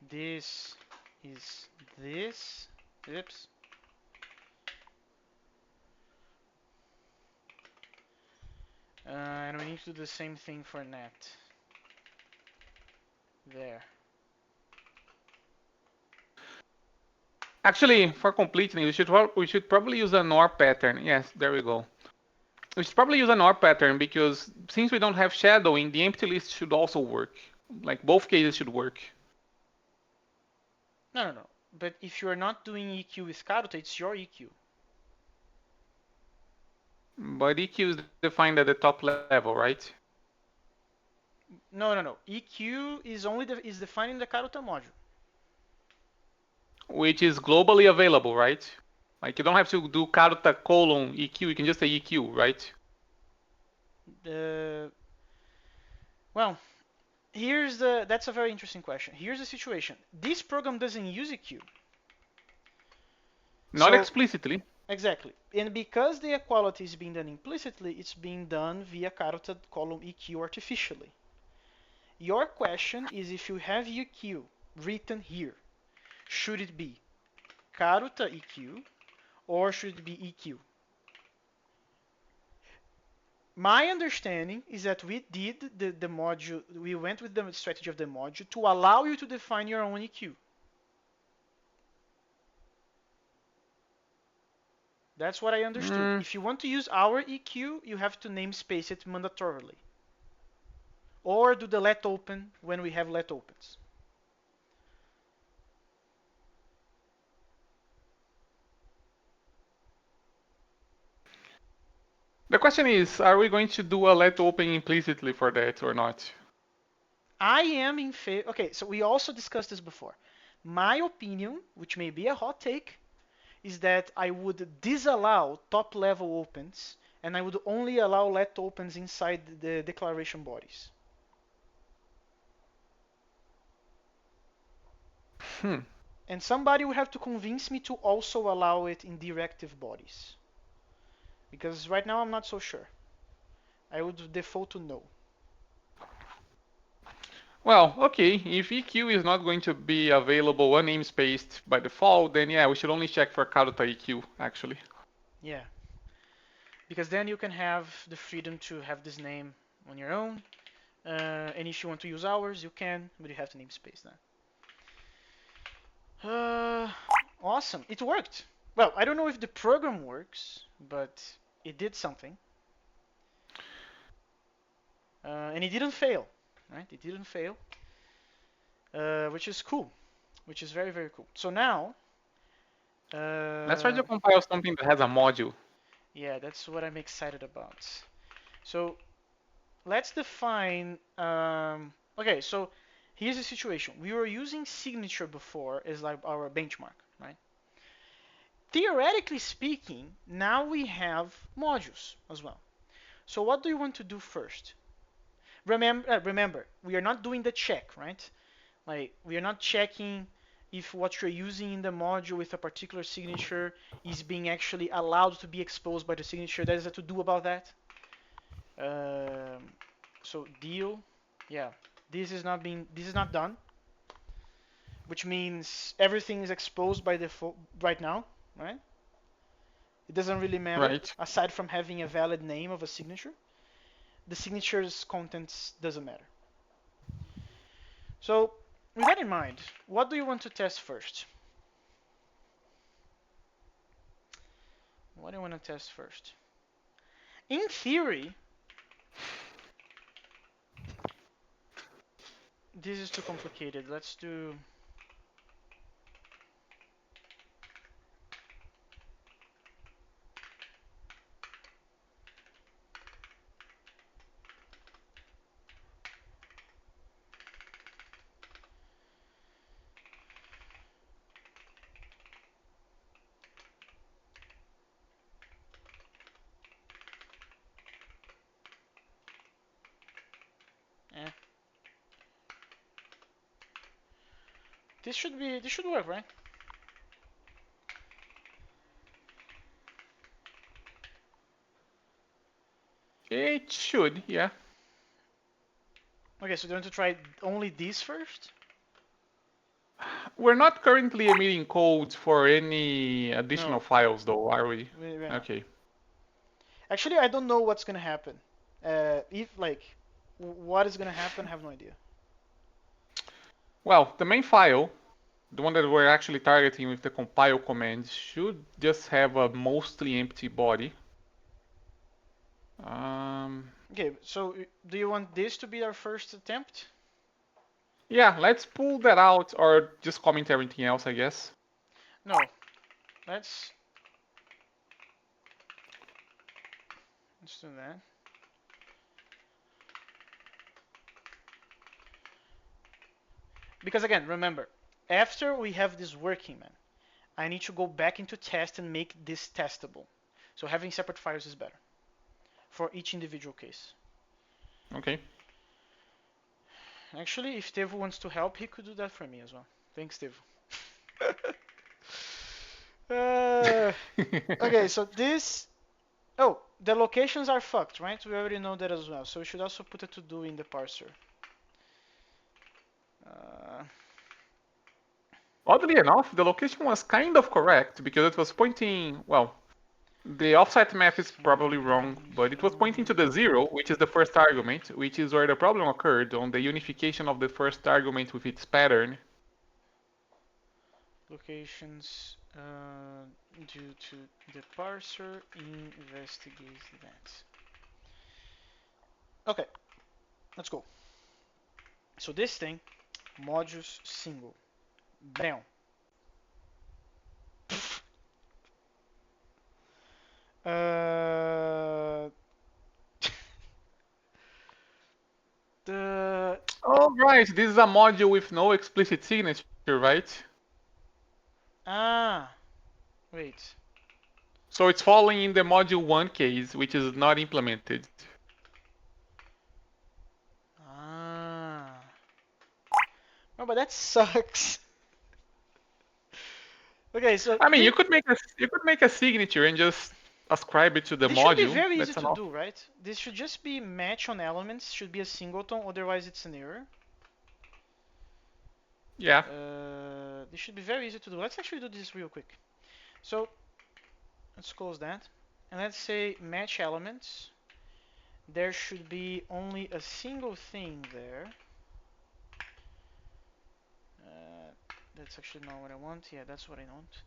This is this. Oops. And we need to do the same thing for net. There. Actually, for completing, we should probably use an OR pattern. Yes, there we go. We should probably use an OR pattern because since we don't have shadowing, the empty list should also work. Like both cases should work. No. But if you're not doing EQ with Karuta, it's your EQ. But EQ is defined at the top level, right? No. EQ is defined in the Karuta module. Which is globally available, right? Like you don't have to do Karuta colon EQ, you can just say EQ, right? The well, that's a very interesting question. Here's the situation. This program doesn't use EQ. Not So explicitly. exactly. And because the equality is being done implicitly, it's being done via Karuta column EQ artificially. Your question is if you have EQ written here, should it be Karuta EQ or should it be EQ? My understanding is that we did the module, we went with the strategy of the module to allow you to define your own EQ. That's what I understood. Mm, If you want to use our EQ, you have to namespace it mandatorily. Or do the let open when we have let opens. the question is, are we going to do a let open implicitly for that or not? I am in favor. Okay, so we also discussed this before. My opinion, which may be a hot take, is that I would disallow top level opens and I would only allow let opens inside the declaration bodies. Hmm. And somebody will have to convince me to also allow it in directive bodies. Because right now I'm not so sure. I would default to no. Well, okay, if EQ is not going to be available unnamespaced by default, then yeah, we should only check for Karuta EQ, actually. Yeah. Because then you can have the freedom to have this name on your own. And if you want to use ours, you can, but you have to namespace that. Awesome. It worked. Well, I don't know if the program works, but it did something. And it didn't fail, right? It didn't fail, which is cool, which is very, very cool. So now, Let's try uh, to compile something that has a module. yeah, that's what I'm excited about. So let's define. Okay, so here's the situation. We were using signature before as like our benchmark, right? Theoretically speaking, now we have modules as well. So what do you want to do first? Remember, we are not doing the check, right? Like we are not checking if what you're using in the module with a particular signature is being actually allowed to be exposed by the signature. There is a to do about that. Um, so deal, yeah, this is not done, which means everything is exposed by default right now, right? It doesn't really matter Right. aside from having a valid name of a signature. The signature's contents doesn't matter. So with that in mind, what do you want to test first? What do you want to test first? In theory, this is too complicated. Let's do. Eh, this should work, right? It should, yeah. Okay, so do you want to try only this first? We're not currently emitting codes for any additional No, files, though, are we? we're not. Okay. Actually, I don't know what's gonna happen. If like, what is gonna happen, I have no idea. Well, the main file, the one that we're actually targeting with the compile command, should just have a mostly empty body. Um, Okay, so do you want this to be our first attempt? yeah, let's pull that out or just comment everything else, I guess. No, let's do that. Because again, remember, after we have this working, man, I need to go back into test and make this testable. So having separate files is better for each individual case. Okay. Actually, if Tevo wants to help, he could do that for me as well. Thanks, Tevo. Okay, so this. Oh, the locations are fucked, right? We already know that as well. So we should also put a to do in the parser. Uh, Oddly enough, the location was kind of correct because it was pointing, well, the offset math is probably wrong, but it was pointing to the 0, which is the first argument, which is where the problem occurred on the unification of the first argument with its pattern. locations due to the parser investigates that. Okay, let's go. So this thing, modules single. Bam. Uh, the Oh, right, this is a module with no explicit signature, right? ah wait So it's falling in the module 1 case, which is not implemented. ah no, but that sucks. Okay, so I mean, you could make a signature and just ascribe it to the this should be module. very easy That's to enough. do, right? This should just be match on elements, should be a singleton, otherwise it's an error. Yeah. This should be very easy to do. Let's actually do this real quick. So let's close that. And let's say match elements. There should be only a single thing there. Uh, that's actually not what I want. Yeah, that's what I want.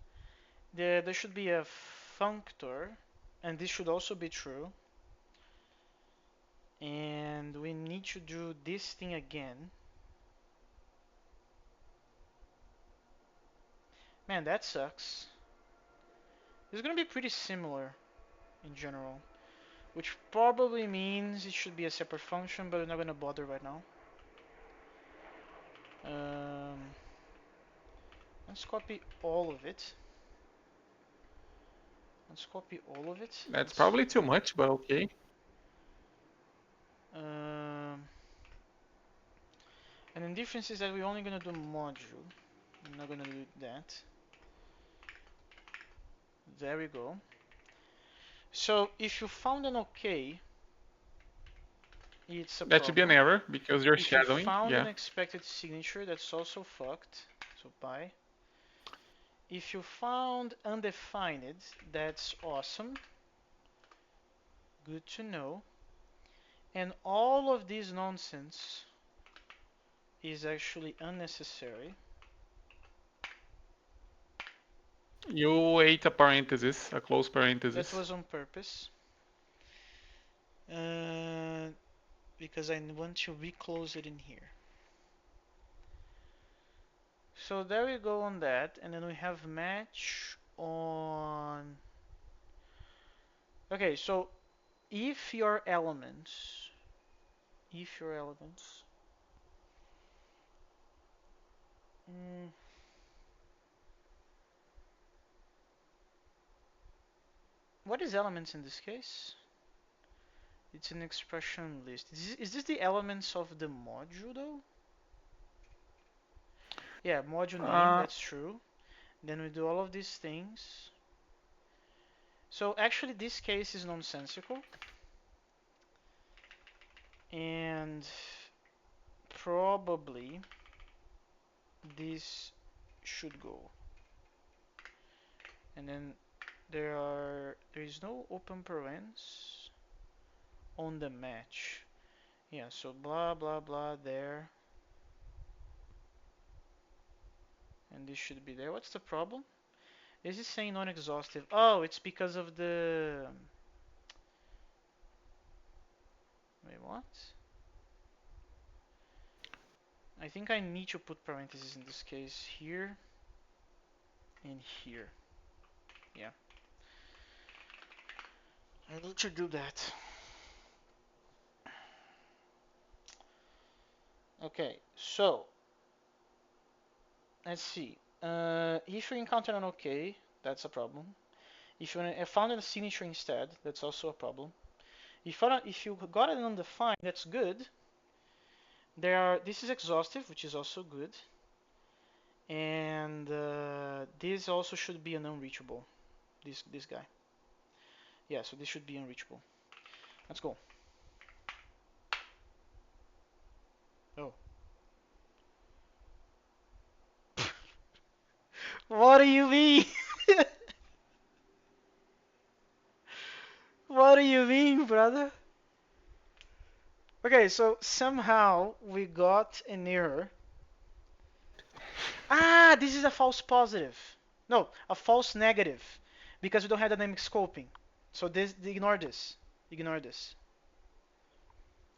There should be a functor, and this should also be true. And we need to do this thing again. Man, that sucks. It's gonna be pretty similar in general, which probably means it should be a separate function, but we're not gonna bother right now. Um, let's copy all of it. Let's copy all of it. That's Let's. probably too much, but okay. Um, and the difference is that we're only gonna do module. I'm not gonna do that. There we go. So if you found an OK, it's a That should be an problem. error because you're If you shadowing. found Yeah. an expected signature, that's also fucked. So bye. If you found undefined, that's awesome. Good to know. And all of this nonsense is actually unnecessary. You ate a parenthesis, a close That parenthesis. was on purpose. Uh, because I want to reclose it in here. So there we go on that, and then we have match on. Okay, so if your elements, if your elements, mm, what is elements in this case? It's an expression list. Is this the elements of the module though? Yeah, module name, Uh, that's true. Then we do all of these things. So actually this case is nonsensical. And probably this should go. And then there is no open parens on the match. Yeah, so blah blah blah there, and this should be there. What's the problem? Is it saying non-exhaustive? Oh, it's because of the. Wait, what? I think I need to put parentheses in this case here and here. Yeah, I need to do that. Okay, so let's see. If you encounter an OK, that's a problem. If you found a signature instead, that's also a problem. If you got an undefined, that's good. This is exhaustive, which is also good, and this also should be an unreachable. This guy. Yeah, so this should be unreachable. Let's go. Oh. What do you mean? What do you mean, brother? Okay, so somehow we got an error. Ah, this is a false positive. No, a false negative, because we don't have dynamic scoping. So ignore this. Ignore this.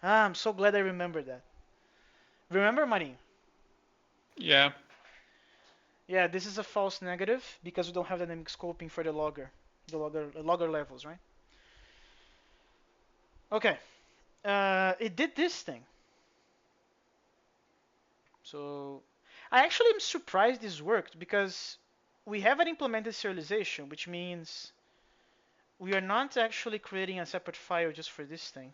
Ah, I'm so glad I remembered that. Remember, Marin? Yeah. Yeah, this is a false negative because we don't have dynamic scoping for the logger levels, right? Okay, it did this thing. So I actually am surprised this worked because we haven't implemented serialization, which means we are not actually creating a separate file just for this thing.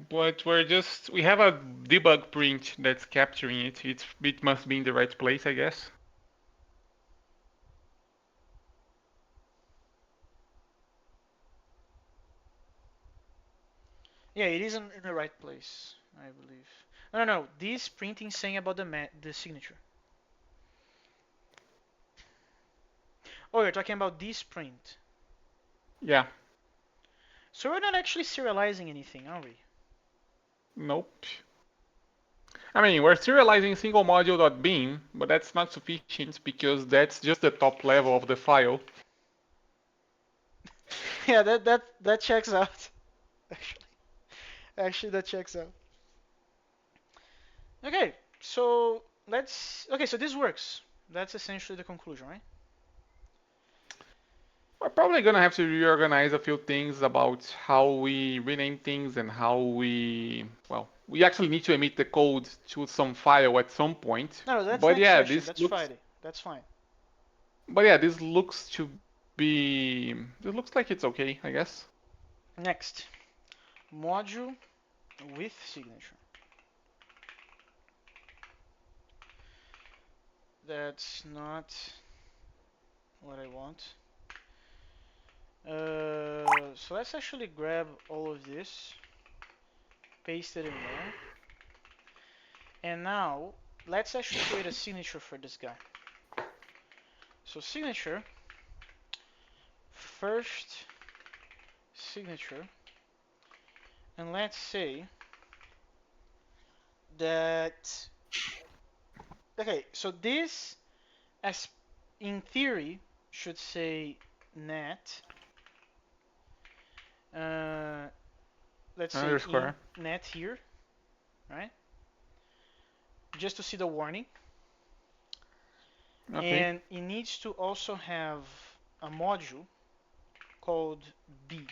But we have a debug print that's capturing it. It must be in the right place, I guess. Yeah, it is in the right place, I believe. No, no, no. This printing saying about the signature. Oh, you're talking about this print. Yeah. So we're not actually serializing anything, are we? Nope. I mean, we're serializing single module.beam, but that's not sufficient because that's just the top level of the file. Yeah, that checks out. Actually, that checks out. Okay, so let's. Okay, so this works. That's essentially the conclusion, right? We're probably gonna have to reorganize a few things about how we rename things and how we actually need to emit the code to some file at some point. No, that's But next yeah, session. That's Friday. That's fine. this looks to be, it looks like it's okay, I guess. Next, module with signature. That's not what I want. So let's actually grab all of this, paste it in there, and now let's actually create a signature for this guy. So signature, first signature, and let's say that, okay, so this, as in theory, should say net, uh, let's say in Underscore. net here, right? Just to see the warning. Okay. And it needs to also have a module called B.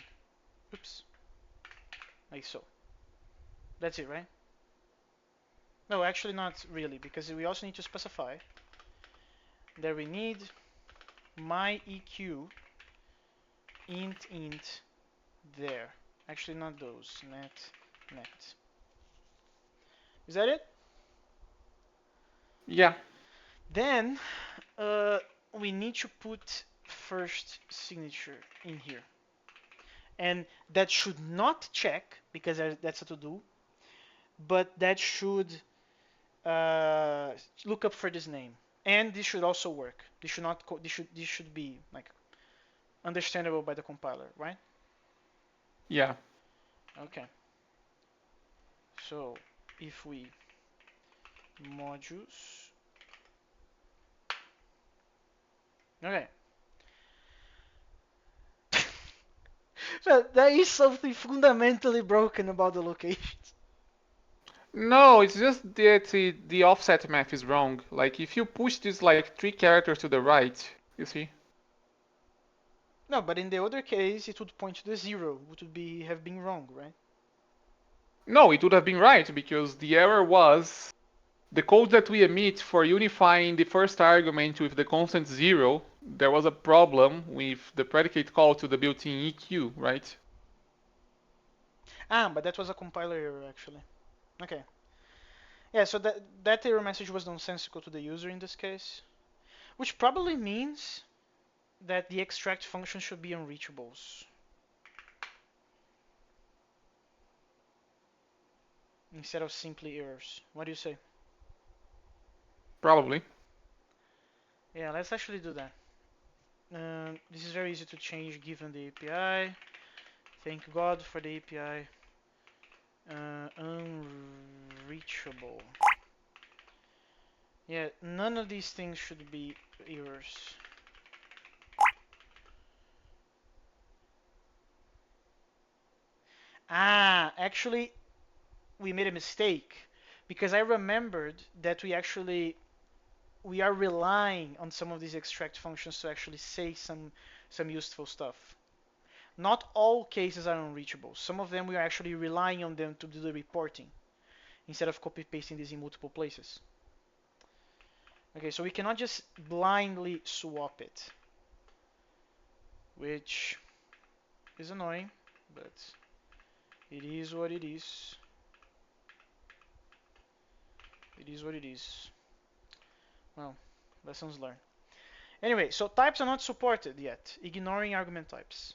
Oops, like so. That's it, right? No, actually not really, because we also need to specify that we need my EQ int there. Actually, not those. Net. Is that it? Yeah. Then we need to put first signature in here, and that should not check because that's a to do, but that should look up for this name. And this should also work. This should not. This should be like understandable by the compiler, right? Yeah. Okay. So if we modules. Okay. So there is something fundamentally broken about the locations. No, it's just that the offset math is wrong. Like if you push this like 3 characters to the right, you see? No, but in the other case, it would point to the zero, which would be have been wrong, right? No, it would have been right because the error was the code that we emit for unifying the first argument with the constant 0. There was a problem with the predicate call to the built-in EQ, right? Ah, but that was a compiler error actually. Okay. Yeah, so that error message was nonsensical to the user in this case, which probably means that the extract function should be unreachables instead of simply errors. What do you say? Probably. Yeah, let's actually do that. This is very easy to change given the API. Thank God for the API. Unreachable. Yeah, none of these things should be errors. Ah, actually, we made a mistake because I remembered that we are relying on some of these extract functions to actually say some useful stuff. Not all cases are unreachable. Some of them we are actually relying on them to do the reporting instead of copy pasting this in multiple places. Okay, so we cannot just blindly swap it, which is annoying, but it is what it is. It is what it is. Well, lessons learned. Anyway, so types are not supported yet. Ignoring argument types.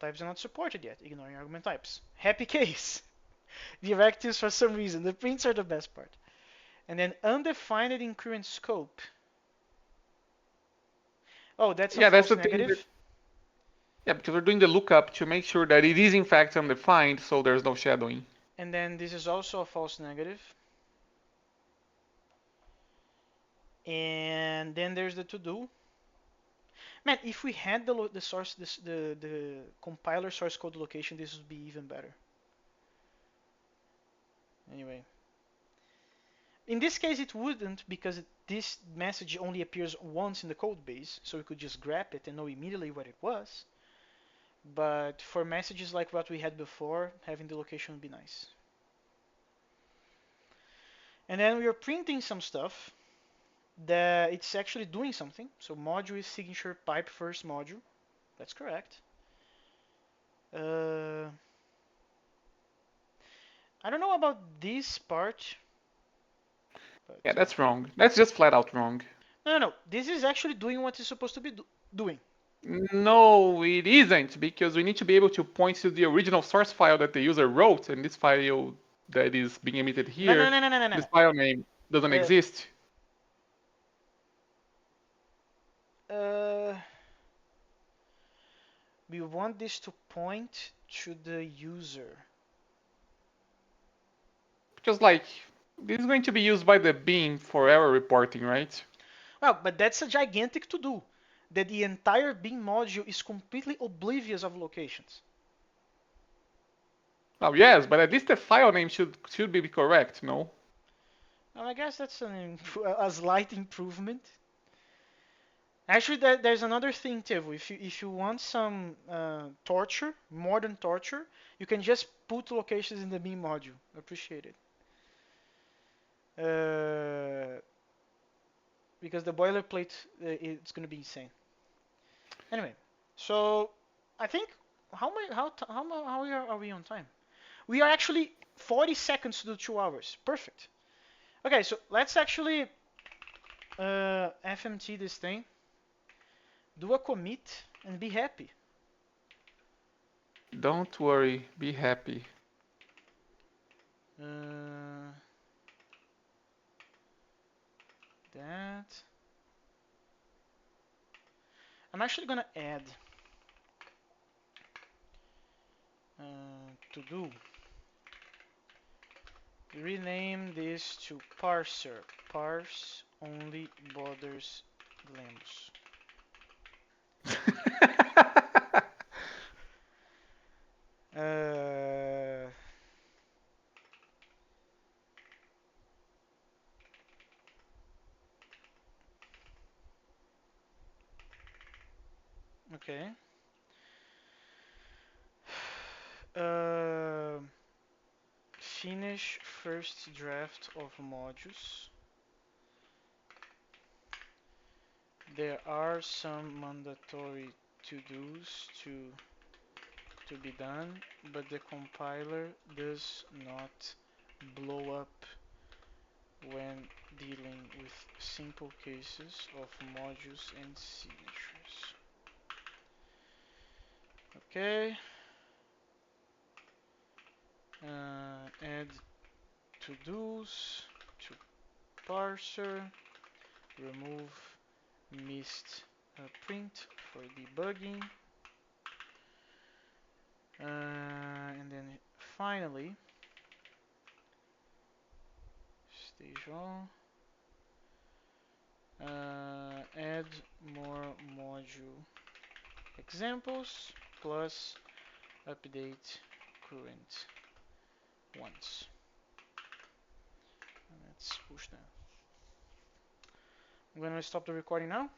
Types are not supported yet. Ignoring argument types. Happy case. Directives for some reason. The prints are the best part. And then undefined incurrent scope. Oh, that's a Yeah, that's false the thing that. negative. Yeah, because we're doing the lookup to make sure that it is in fact undefined, so there's no shadowing. And then this is also a false negative. And then there's the to do. Man, if we had the source the compiler source code location, this would be even better. Anyway, in this case it wouldn't because this message only appears once in the code base, so we could just grab it and know immediately what it was. But for messages like what we had before, having the location would be nice. And then we are printing some stuff that it's actually doing something. So module is signature pipe first module. That's correct. Uh, I don't know about this part, but Yeah, that's wrong. That's just flat out wrong. no. This is actually doing what it's supposed to be doing. No, it isn't, because we need to be able to point to the original source file that the user wrote, and this file that is being emitted here, No. this file name doesn't Uh, exist. uh, we want this to point to the user. Just like, this is going to be used by the beam for error reporting, right? Well, but that's a gigantic to do. That the entire Beam module is completely oblivious of locations. Oh yes, but at least the file name should be correct, no? Well, I guess that's a slight improvement. Actually, there's another thing too. If you want some torture, modern torture, you can just put locations in the Beam module. Appreciate it. Because the boilerplate it's going to be insane. Anyway, so I think how are we on time? We are actually 40 seconds to do 2 hours. Perfect. Okay, so let's actually FMT this thing, do a commit, and be happy. Don't worry, be happy. That I'm actually gonna add to do. Rename this to parser. Parse only bothers Glemos. Uh, okay. Uh, Finish first draft of modules. There are some mandatory to-dos to be done, but the compiler does not blow up when dealing with simple cases of modules and signatures. Okay. Add to-dos to parser. Remove missed print for debugging. And then finally, stage on. Add more module examples plus update current ones. And let's push that. I'm gonna stop the recording now.